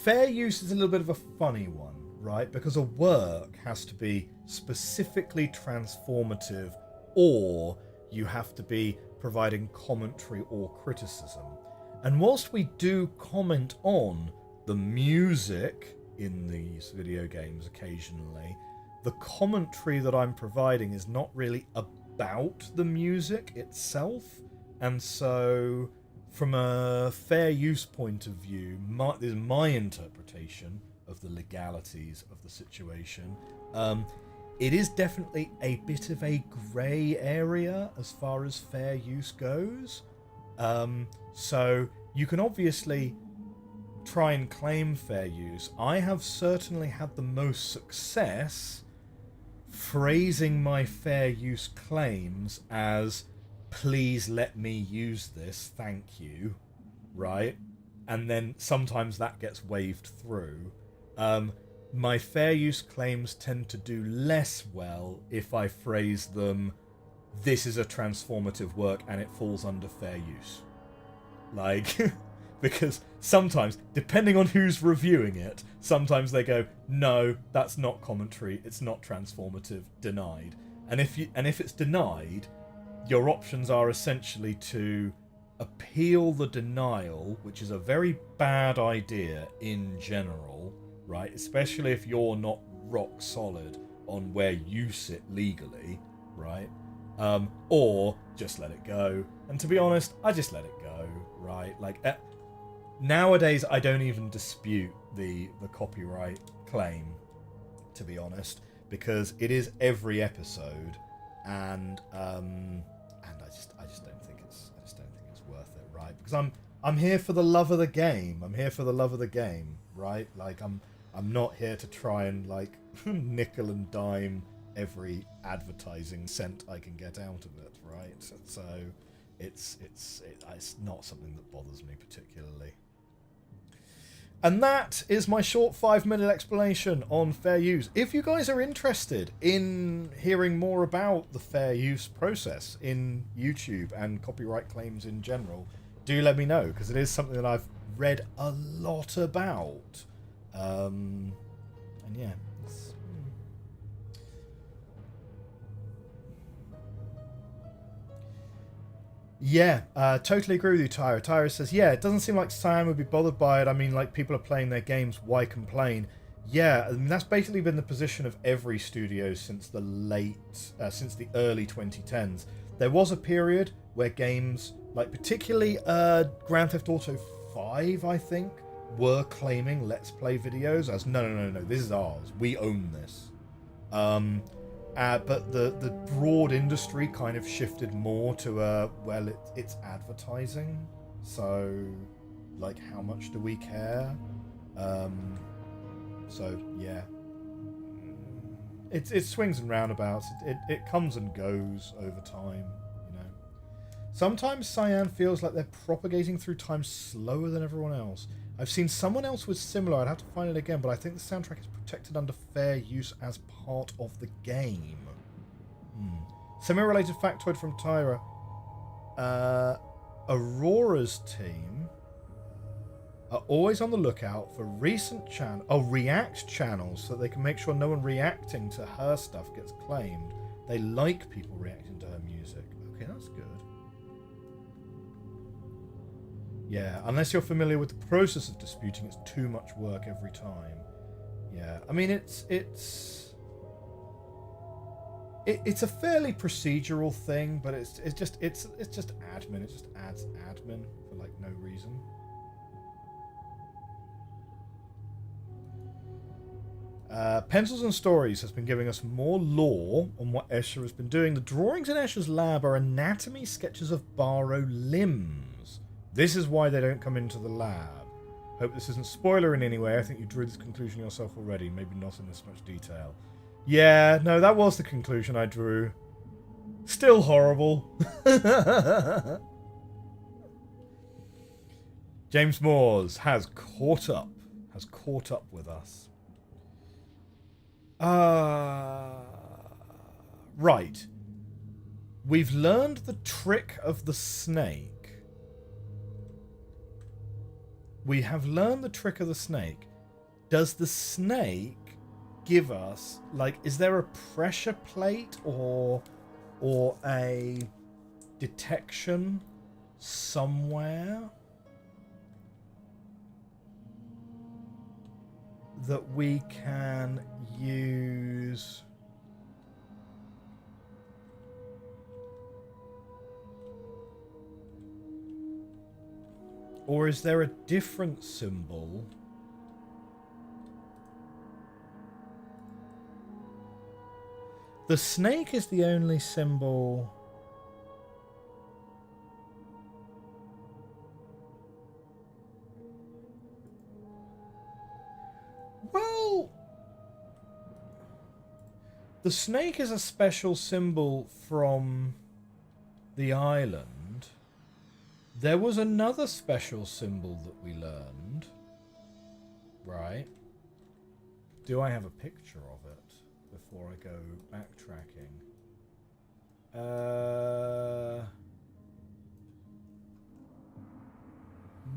Fair use is a little bit of a funny one, right? Because a work has to be specifically transformative, or you have to be providing commentary or criticism. And whilst we do comment on the music in these video games occasionally, the commentary that I'm providing is not really about the music itself. And so, from a fair use point of view, this is my interpretation of the legalities of the situation. It is definitely a bit of a grey area as far as fair use goes. So you can obviously try and claim fair use. I have certainly had the most success phrasing my fair use claims as, please let me use this, thank you, right? And then sometimes that gets waved through. My fair use claims tend to do less well if I phrase them, this is a transformative work and it falls under fair use. Like, because sometimes, depending on who's reviewing it, sometimes they go, no, that's not commentary, it's not transformative, denied. And if it's denied, your options are essentially to appeal the denial, which is a very bad idea in general, right? Especially if you're not rock solid on where you sit legally, right? Or just let it go. And to be honest, I just let it go, right? Like, nowadays I don't even dispute the copyright claim, to be honest, because it is every episode, and I just don't think it's worth it, right? Because I'm here for the love of the game. I'm here for the love of the game, right? Like, I'm not here to try and like nickel and dime every advertising cent I can get out of it, right? So it's not something that bothers me particularly. And that is my short 5-minute explanation on fair use. If you guys are interested in hearing more about the fair use process in YouTube and copyright claims in general, do let me know, because it is something that I've read a lot about. And yeah. Yeah, totally agree with you, Tyra. Tyra says, yeah, it doesn't seem like Cyan would be bothered by it. I mean, like, people are playing their games, why complain? Yeah, I mean, that's basically been the position of every studio since the early 2010s. There was a period where games, like particularly Grand Theft Auto 5, I think, were claiming Let's Play videos as, no, this is ours. We own this. But the broad industry kind of shifted more to it's advertising, so like, how much do we care? So yeah, it swings and roundabouts. It comes and goes over time, you know. Sometimes Cyan feels like they're propagating through time slower than everyone else. I've seen someone else with similar, I'd have to find it again, but I think the soundtrack is protected under fair use as part of the game. Semi-related factoid from Tyra. Aurora's team are always on the lookout for React channels so they can make sure no one reacting to her stuff gets claimed. They like people reacting to her music. Okay, that's good. Yeah, unless you're familiar with the process of disputing, it's too much work every time. Yeah, I mean, it's a fairly procedural thing, but it's just admin. It just adds admin for like no reason. Pencils and Stories has been giving us more lore on what Escher has been doing. The drawings in Escher's lab are anatomy sketches of Barrow limbs. This is why they don't come into the lab. Hope this isn't spoiler in any way. I think you drew this conclusion yourself already, maybe not in this much detail. Yeah, no, that was the conclusion I drew. Still horrible. James Moores has caught up with us. Right. We've learned the trick of the snake. We have learned the trick of the snake. Does the snake give us, like, is there a pressure plate or a detection somewhere that we can use? Or is there a different symbol The snake is the only symbol. Well, the snake is a special symbol from the island. There was another special symbol that we learned. Right. Do I have a picture of it before I go backtracking?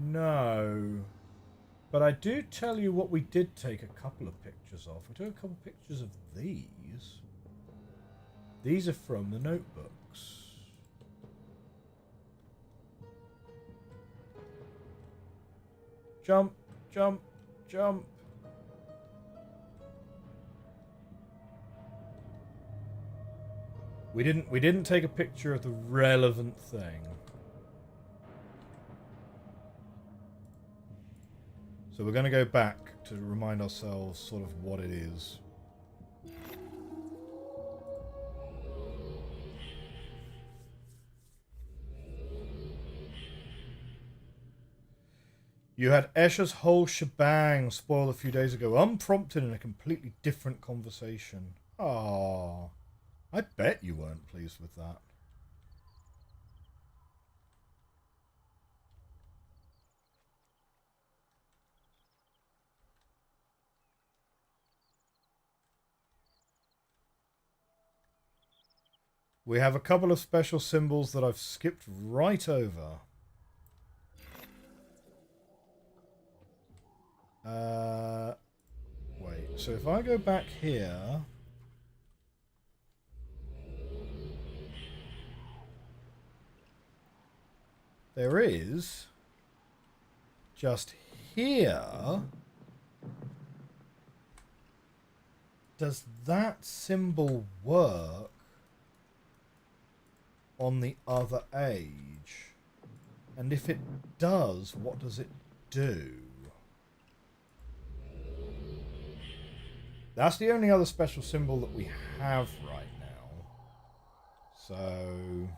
No. But I do tell you what we did take a couple of pictures of. We took a couple of pictures of these. These are from the notebooks. Jump, jump, jump. We didn't take a picture of the relevant thing. So we're going to go back to remind ourselves sort of what it is. You had Escher's whole shebang spoiled a few days ago, unprompted in a completely different conversation. Ah, I bet you weren't pleased with that. We have a couple of special symbols that I've skipped right over. Wait, so if I go back here... There is... Just here... Does that symbol work on the other age? And if it does, what does it do? That's the only other special symbol that we have right now. So...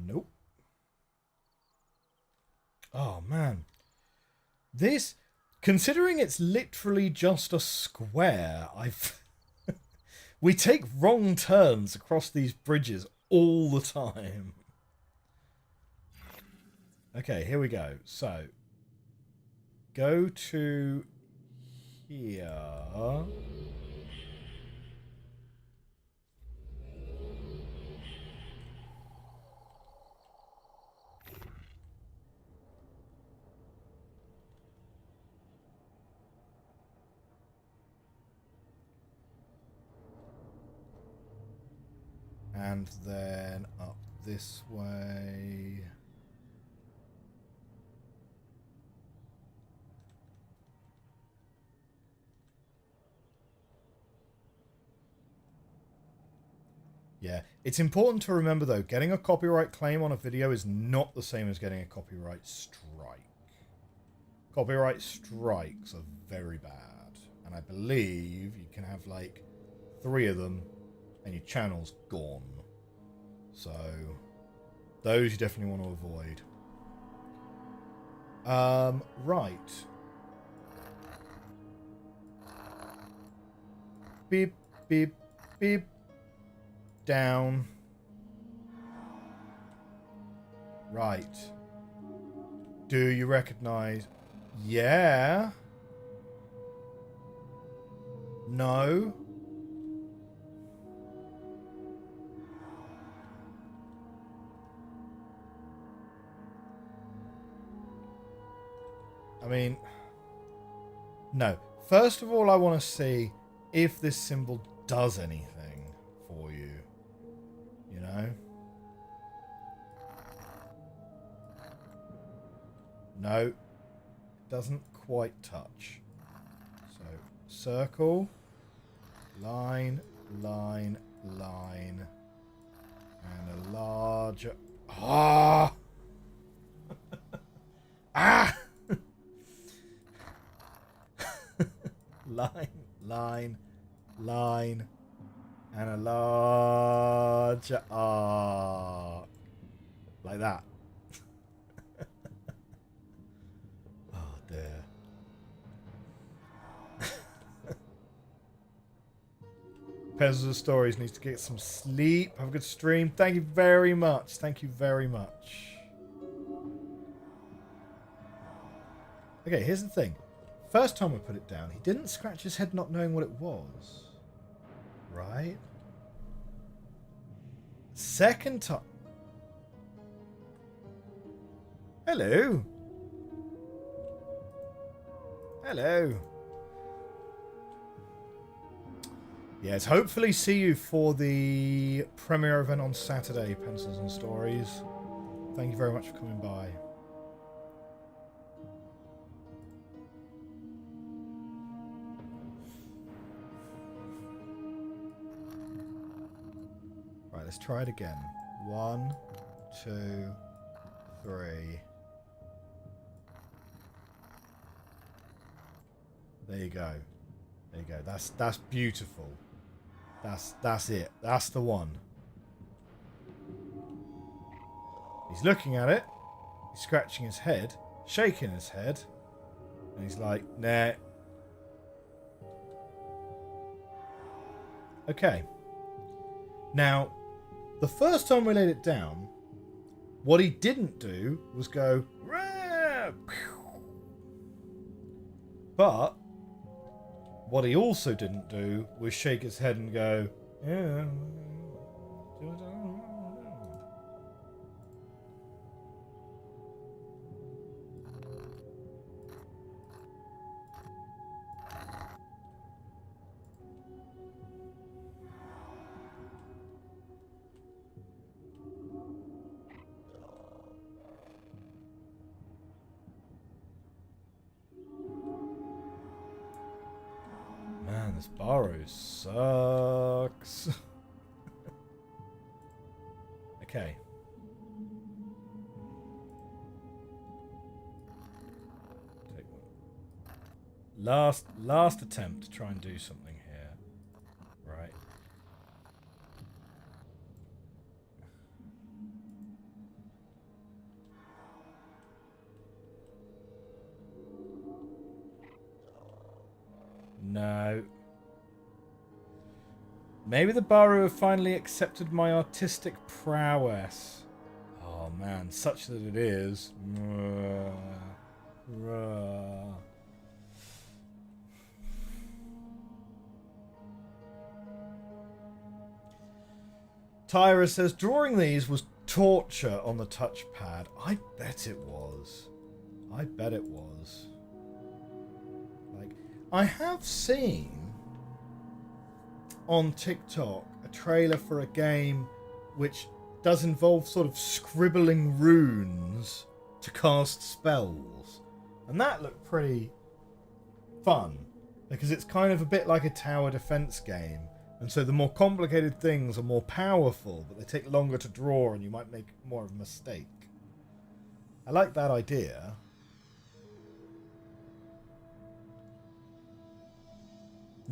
Nope. Oh, man. This... Considering it's literally just a square, we take wrong turns across these bridges all the time. Okay, here we go. So, go to here. And then up this way. Yeah, it's important to remember though, getting a copyright claim on a video is not the same as getting a copyright strike. Copyright strikes are very bad. And I believe you can have like 3 of them and your channel's gone. So those you definitely want to avoid. Right. Beep, beep, beep. Down. Right. Do you recognize? Yeah. No. I mean, no. First of all, I want to see if this symbol does anything for you. You know? No. It doesn't quite touch. So, Circle. Line, line, line. And a larger... Ah! Ah! Line, line, line. And a larger arc. Like that. Oh dear. Pencils and Stories needs to get some sleep. Have a good stream. Thank you very much. Thank you very much. Okay, here's the thing. First time I put it down, he didn't scratch his head not knowing what it was. Right? Second time. Hello. Hello. Yes, hopefully see you for the premiere event on Saturday, Pencils and Stories. Thank you very much for coming by. Right, let's try it again. 1, 2, 3. There you go. There you go. That's beautiful. That's it. That's the one. He's looking at it. He's scratching his head, shaking his head, and he's like, nah. Okay. Now, the first time we laid it down, what he didn't do was go, rah! But what he also didn't do was shake his head and go, yeah. Man, this Barrow sucks. Okay. Take one. Last attempt to try and do something here. Right. No. Maybe the Baru have finally accepted my artistic prowess. Oh man, such that it is. Tyra says, drawing these was torture on the touchpad. I bet it was. I bet it was. Like, I have seen on TikTok a trailer for a game which does involve sort of scribbling runes to cast spells, and that looked pretty fun because it's kind of a bit like a tower defense game, and so the more complicated things are more powerful, but they take longer to draw and you might make more of a mistake. I like that idea.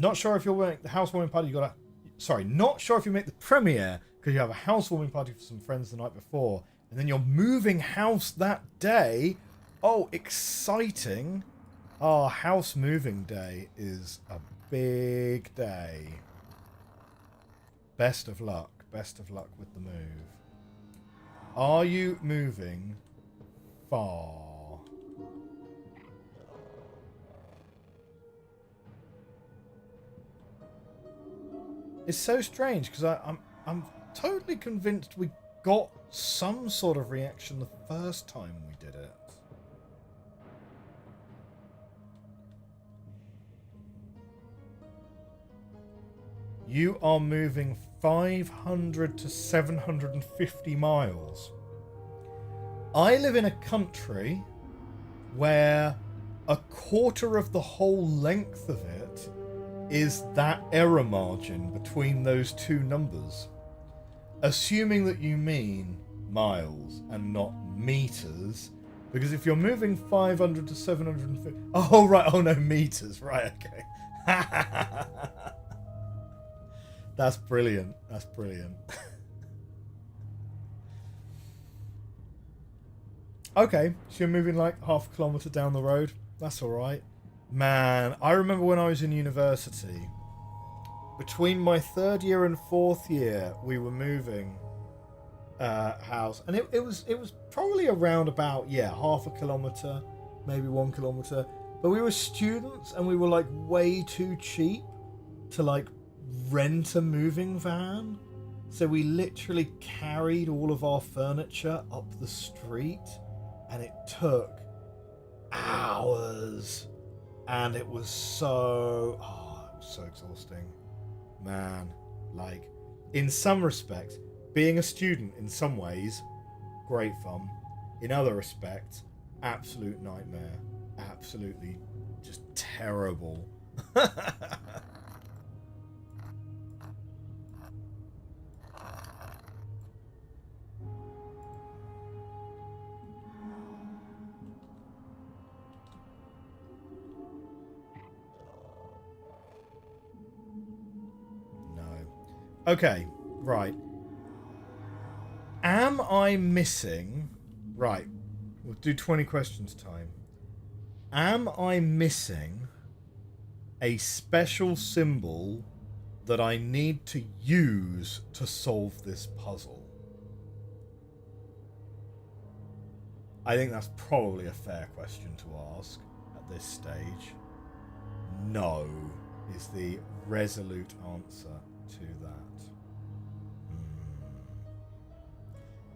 Not sure if you'll make the housewarming party. Not sure if you make the premiere because you have a housewarming party for some friends the night before, and then you're moving house that day. Oh, exciting! Our house moving day is a big day. Best of luck. Best of luck with the move. Are you moving far? It's so strange because I'm totally convinced we got some sort of reaction the first time we did it. You are moving 500 to 750 miles. I live in a country where a quarter of the whole length of it is that error margin between those two numbers. Assuming that you mean miles and not meters, because if you're moving 500 to 750... Oh, right. Oh, no, meters. Right, okay. That's brilliant. That's brilliant. Okay, so you're moving like half a kilometre down the road. That's alright. Man, I remember when I was in university, between my 3rd year and 4th year, we were moving house, and it was probably around about half a kilometre, maybe 1 kilometre. But we were students, and we were like way too cheap to like rent a moving van, so we literally carried all of our furniture up the street, and it took hours, and it was so exhausting, man. Like, in some respects, being a student in some ways, great fun. In other respects, absolute nightmare. Absolutely just terrible. Okay, right. Am I missing... Right, we'll do 20 questions time. Am I missing a special symbol that I need to use to solve this puzzle? I think that's probably a fair question to ask at this stage. No is the resolute answer to that.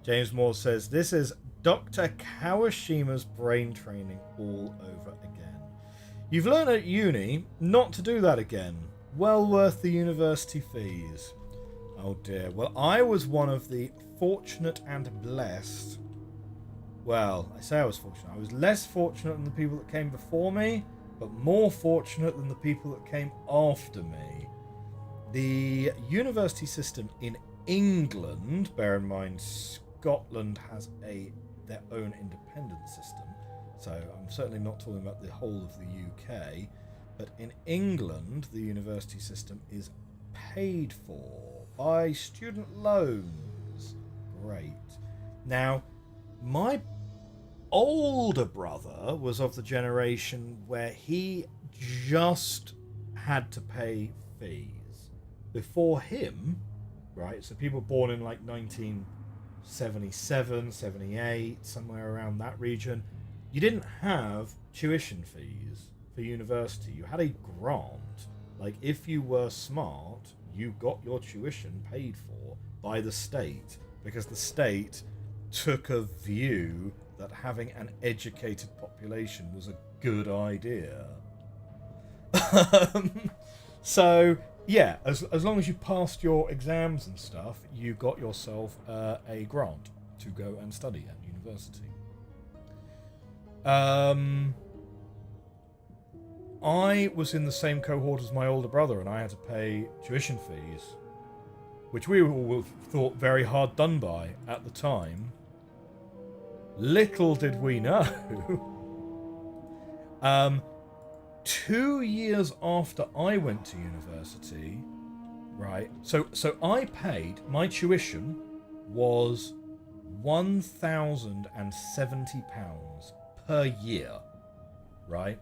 James Moore says, this is Dr. Kawashima's brain training all over again. You've learned at uni not to do that again. Well worth the university fees. Oh dear. Well, I was one of the fortunate and blessed. Well, I say I was fortunate. I was less fortunate than the people that came before me, but more fortunate than the people that came after me. The university system in England, bear in mind Scotland has their own independent system, so I'm certainly not talking about the whole of the UK, but in England the university system is paid for by student loans. Great. Now, my older brother was of the generation where he just had to pay fees. Before him, right, so people born in like 1977, 78, somewhere around that region, you didn't have tuition fees for university. You had a grant. Like, if you were smart, you got your tuition paid for by the state, because the state took a view that having an educated population was a good idea. So yeah, as long as you passed your exams and stuff, you got yourself a grant to go and study at university. I was in the same cohort as my older brother, and I had to pay tuition fees, which we all thought very hard done by at the time. Little did we know. 2 years after I went to university, right? So I paid, my tuition was £1,070 per year, right?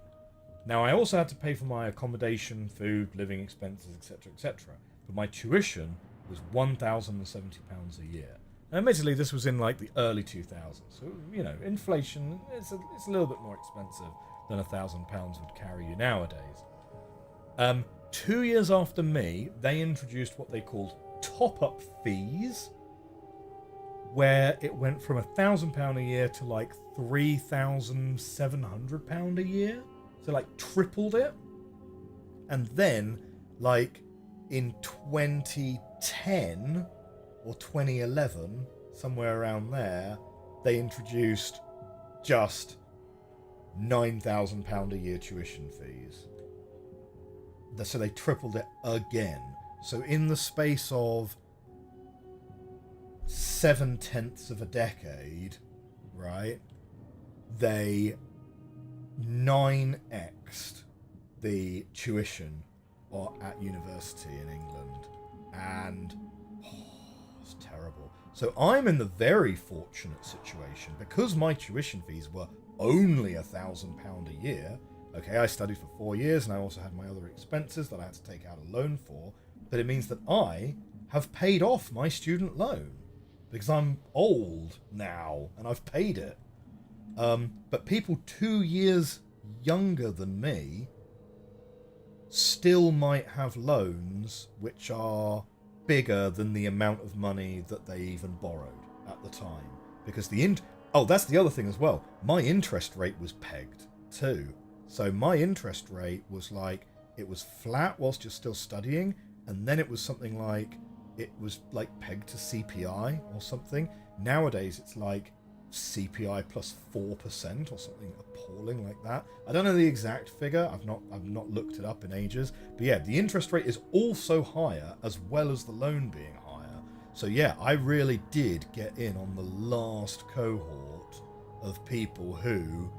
Now, I also had to pay for my accommodation, food, living expenses, etc., etc. But my tuition was £1,070 a year. And admittedly, this was in like the early 2000s. So, you know, inflation, it's a little bit more expensive than £1,000 would carry you nowadays. 2 years after me, they introduced what they called top-up fees, where it went from £1,000 a year to like £3,700 a year. So like tripled it. And then like in 2010 or 2011, somewhere around there, they introduced just £9,000 a year tuition fees. So they tripled it again. So in the space of 7/10 of a decade, right, they 9x'd the tuition at university in England, and it's terrible. So I'm in the very fortunate situation, because my tuition fees were only £1,000 a year. Okay, I studied for 4 years, and I also had my other expenses that I had to take out a loan for, but it means that I have paid off my student loan, because I'm old now, and I've paid it. But people 2 years younger than me still might have loans which are bigger than the amount of money that they even borrowed at the time. Because that's the other thing as well. My interest rate was pegged too. So my interest rate was like, it was flat whilst you're still studying, and then it was something like, it was like pegged to CPI or something. Nowadays it's like CPI plus 4% or something appalling like that. I don't know the exact figure. I've not looked it up in ages. But yeah, the interest rate is also higher, as well as the loan being higher. So yeah, I really did get in on the last cohort of people who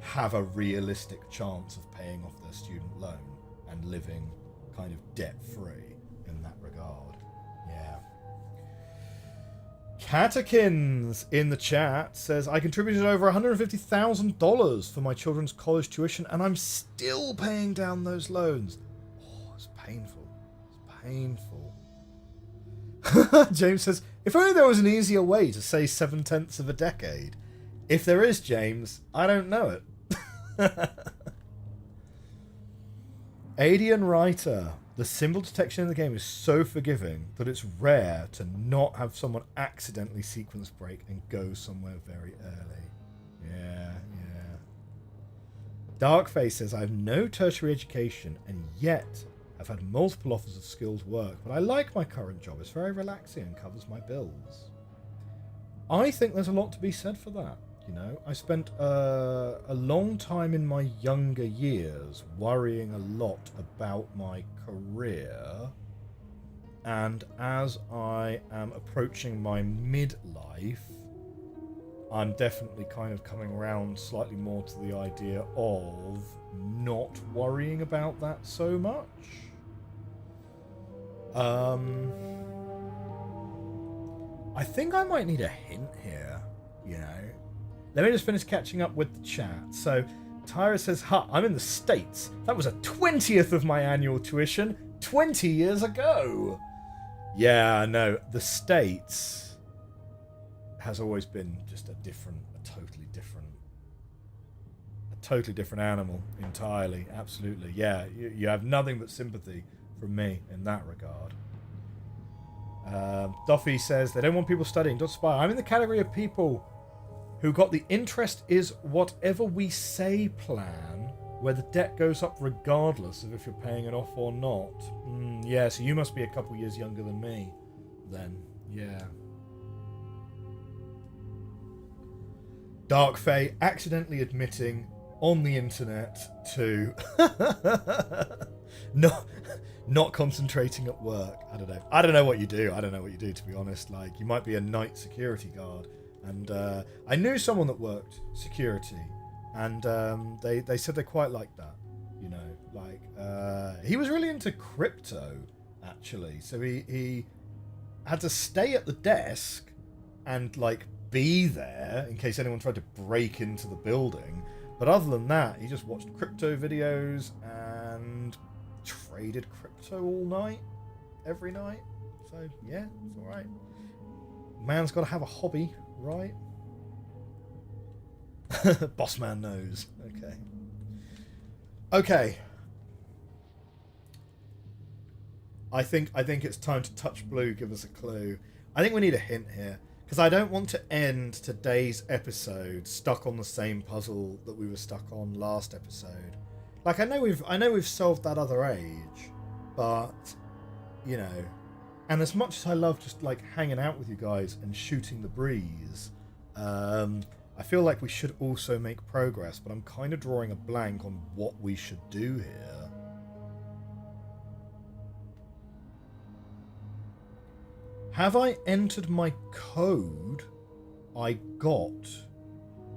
have a realistic chance of paying off their student loan and living kind of debt-free in that regard. Yeah. Katakins in the chat says, I contributed over $150,000 for my children's college tuition, and I'm still paying down those loans. Oh, it's painful. It's painful. James says, if only there was an easier way to say 7/10 of a decade. If there is, James, I don't know it. Adian Writer. The symbol detection in the game is so forgiving that it's rare to not have someone accidentally sequence break and go somewhere very early. Yeah. Darkface says, I have no tertiary education and yet I've had multiple offers of skilled work, but I like my current job. It's very relaxing and covers my bills. I think there's a lot to be said for that. You know, I spent a long time in my younger years worrying a lot about my career, and as I am approaching my midlife, I'm definitely kind of coming around slightly more to the idea of not worrying about that so much. I think I might need a hint here, you know. Let me just finish catching up with the chat. So, Tyra says, I'm in the States. That was a 20th of my annual tuition 20 years ago. Yeah, no, the States has always been just a totally different animal entirely. Absolutely. Yeah, you have nothing but sympathy from me in that regard. Duffy says, they don't want people studying. Don't spy. I'm in the category of people who got the interest is whatever we say plan, where the debt goes up regardless of if you're paying it off or not. Yeah, so you must be a couple years younger than me then. Yeah. Dark Fae accidentally admitting on the internet to not concentrating at work. I don't know what you do. To be honest. Like, you might be a night security guard. And I knew someone that worked security, and they said they quite liked that, you know. Like, he was really into crypto, actually. So he had to stay at the desk and, like, be there in case anyone tried to break into the building. But other than that, he just watched crypto videos and traded crypto all night, every night. So, yeah, it's all right. Man's got to have a hobby, right? Boss man knows. Okay. I think it's time to touch blue. Give us a clue. I think we need a hint here, because I don't want to end today's episode stuck on the same puzzle that we were stuck on last episode. Like, I know we've solved that other age, but you know. And as much as I love just like hanging out with you guys and shooting the breeze, I feel like we should also make progress, but I'm kind of drawing a blank on what we should do here. Have I entered my code I got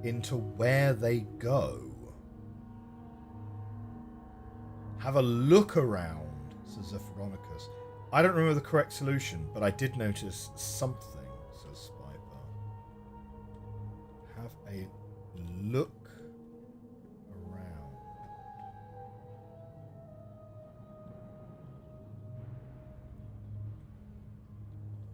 into where they go? Have a look around, says Zephyronicus. I don't remember the correct solution, but I did notice something, says Spiper. Have a look around.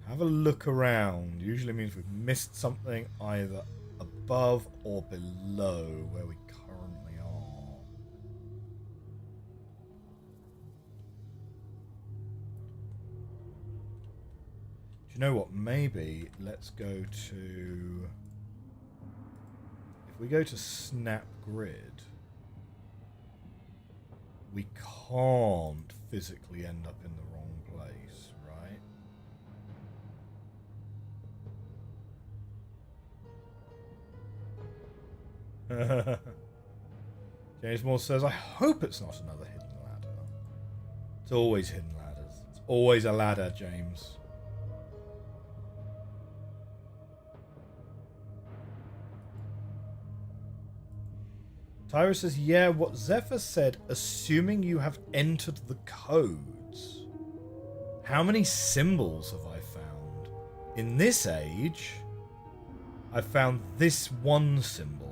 Have a look around. Usually means we've missed something either above or below where we currently are. Do you know what? Maybe let's go to... If we go to Snap Grid, we can't physically end up in the wrong place, right? James Moore says, I hope it's not another hidden ladder. It's always hidden ladders. It's always a ladder, James. Tyra says, yeah, what Zephyr said, assuming you have entered the codes. How many symbols have I found? In this age, I found this one symbol.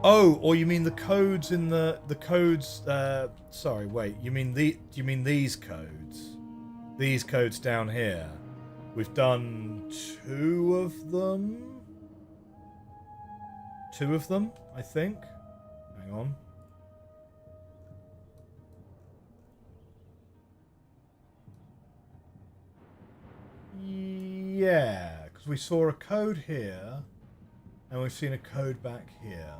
Oh, or you mean the codes in the codes, sorry, wait, you mean these codes? These codes down here. We've done 2 of them? 2 of them, I think. Hang on. Yeah, because we saw a code here, and we've seen a code back here.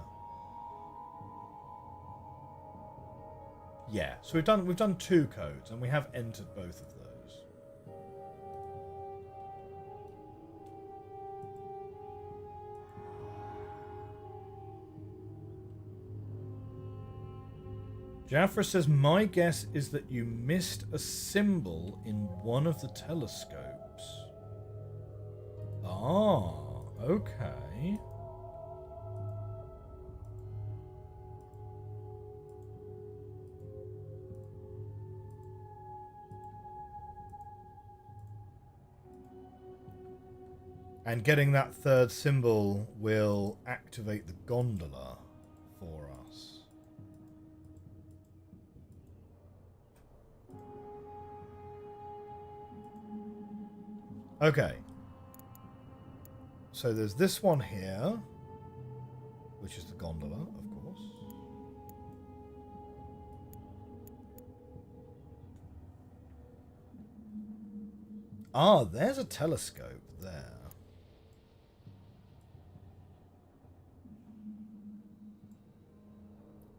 Yeah, so we've done 2 codes, and we have entered both of those. Jaffra says, my guess is that you missed a symbol in one of the telescopes. Ah, okay. And getting that 3rd symbol will activate the gondola for us. Okay. So there's this one here, which is the gondola, of course. Ah, there's a telescope there.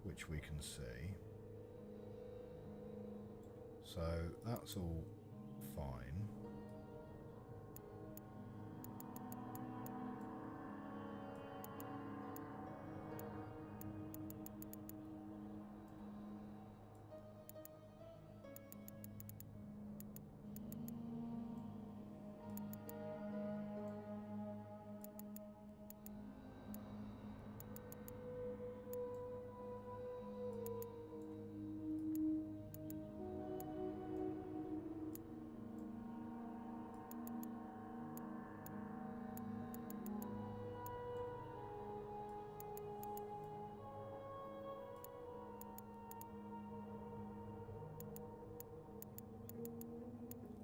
Which we can see. So that's all fine.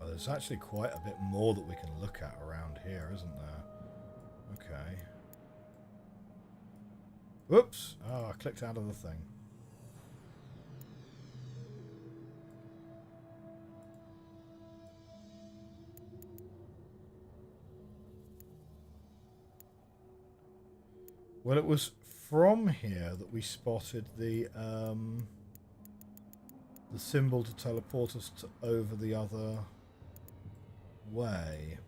There's actually quite a bit more that we can look at around here, isn't there? Okay. Whoops! Oh, I clicked out of the thing. Well, it was from here that we spotted the symbol to teleport us to over the other way.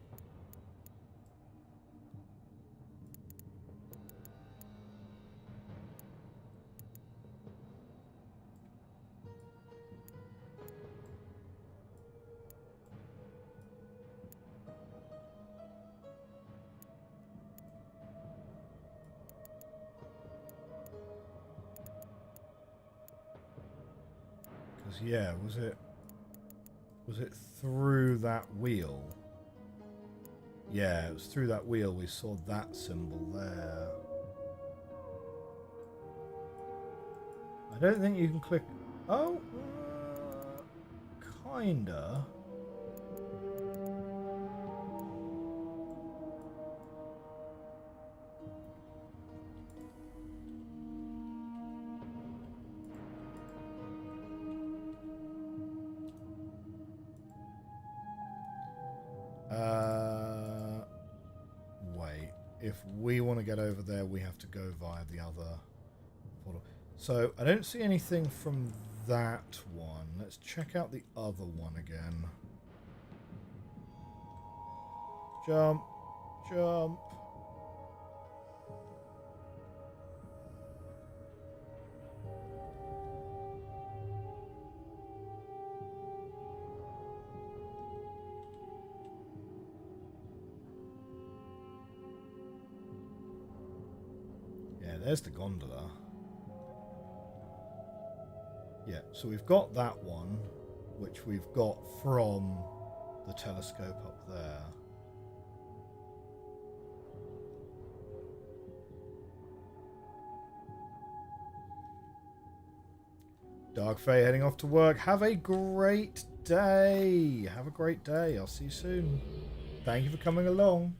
Because, yeah, was it through that wheel? Yeah, it was through that wheel we saw that symbol there. I don't think you can click... Oh, kinda. Wait. If we want to get over there, we have to go via the other portal. So, I don't see anything from that one. Let's check out the other one again. Jump. Jump. Yeah, there's the gondola. Yeah, so we've got that one, which we've got from the telescope up there. Dark Fae heading off to work. Have a great day. Have a great day. I'll see you soon. Thank you for coming along.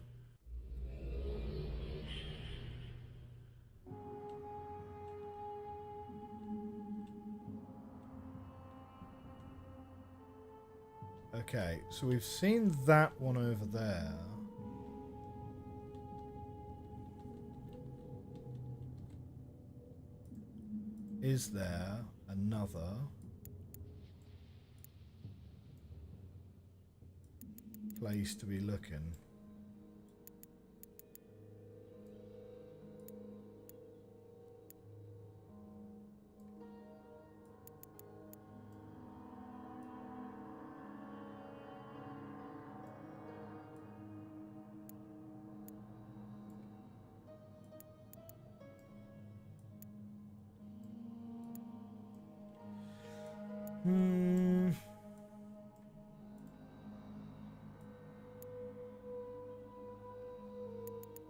Okay, so we've seen that one over there. Is there another place to be looking?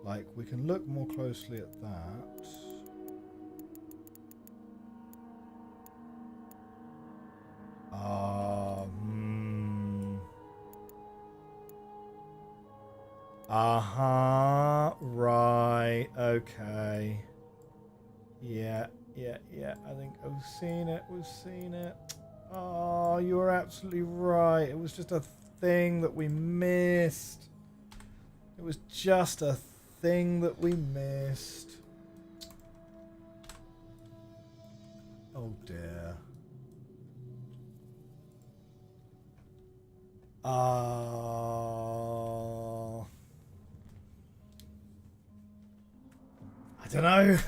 Like, we can look more closely at that. Right, okay. Yeah, I think we've seen it. Oh, you were absolutely right. It was just a thing that we missed. It was just a thing that we missed. Oh dear. I don't know.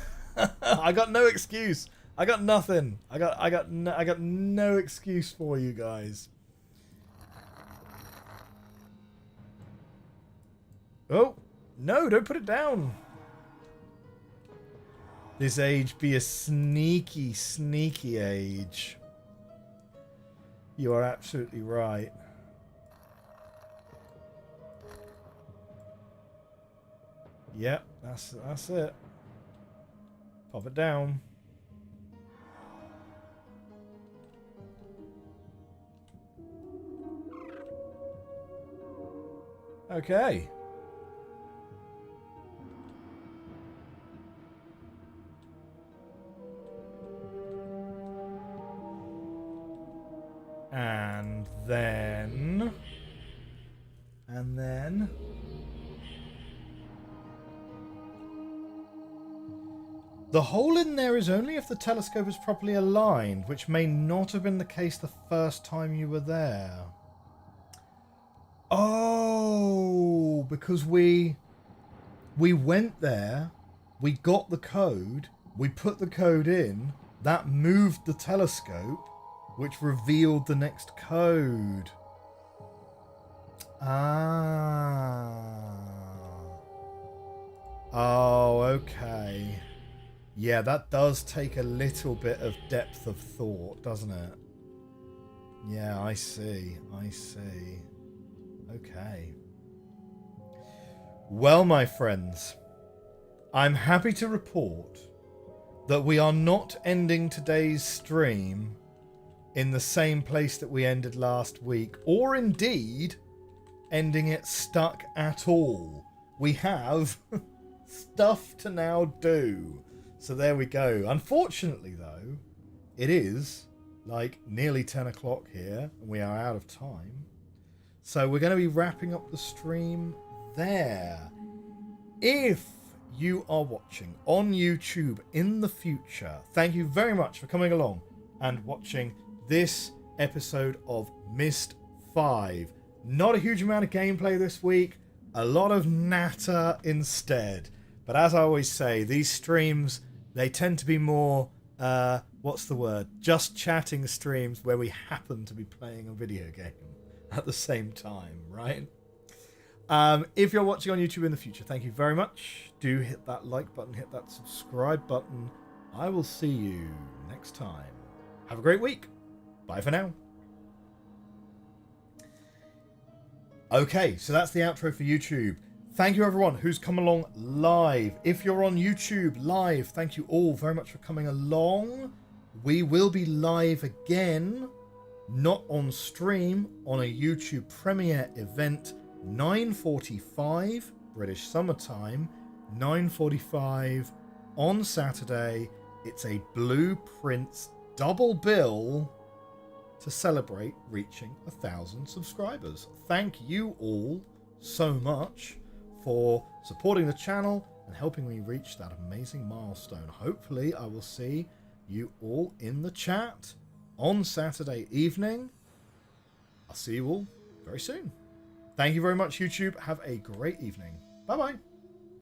I got no excuse. I got nothing. I got no excuse for you guys. Oh, no, don't put it down. This age be a sneaky, sneaky age. You are absolutely right. Yep, that's it. Pop it down. Okay. And then... The hole in there is only if the telescope is properly aligned, which may not have been the case the first time you were there. Oh, because we went there, we got the code, we put the code in, that moved the telescope, which revealed the next code. Oh, okay. Yeah, that does take a little bit of depth of thought, doesn't it? Yeah, I see. I see. Okay. Well, my friends, I'm happy to report that we are not ending today's stream in the same place that we ended last week, or indeed ending it stuck at all. We have stuff to now do. So there we go. Unfortunately, though, it is like nearly 10 o'clock here, and we are out of time. So we're going to be wrapping up the stream there. If you are watching on YouTube in the future, thank you very much for coming along and watching this episode of Myst 5. Not a huge amount of gameplay this week, a lot of natter instead. But as I always say, these streams, they tend to be more, what's the word? Just chatting streams where we happen to be playing a video game at the same time, right? If you're watching on YouTube in the future, thank you very much. Do hit that like button, hit that subscribe button. I will see you next time. Have a great week. Bye for now. Okay, so that's the outro for YouTube. Thank you everyone who's come along live. If you're on YouTube live, thank you all very much for coming along. We will be live again, not on stream, on a YouTube premiere event, 9:45 British summertime, 9:45 on Saturday. It's a Blueprints double bill to celebrate reaching 1,000 subscribers. Thank you all so much for supporting the channel and helping me reach that amazing milestone. Hopefully I will see you all in the chat on Saturday evening. I'll see you all very soon. Thank you very much, YouTube. Have a great evening. Bye bye.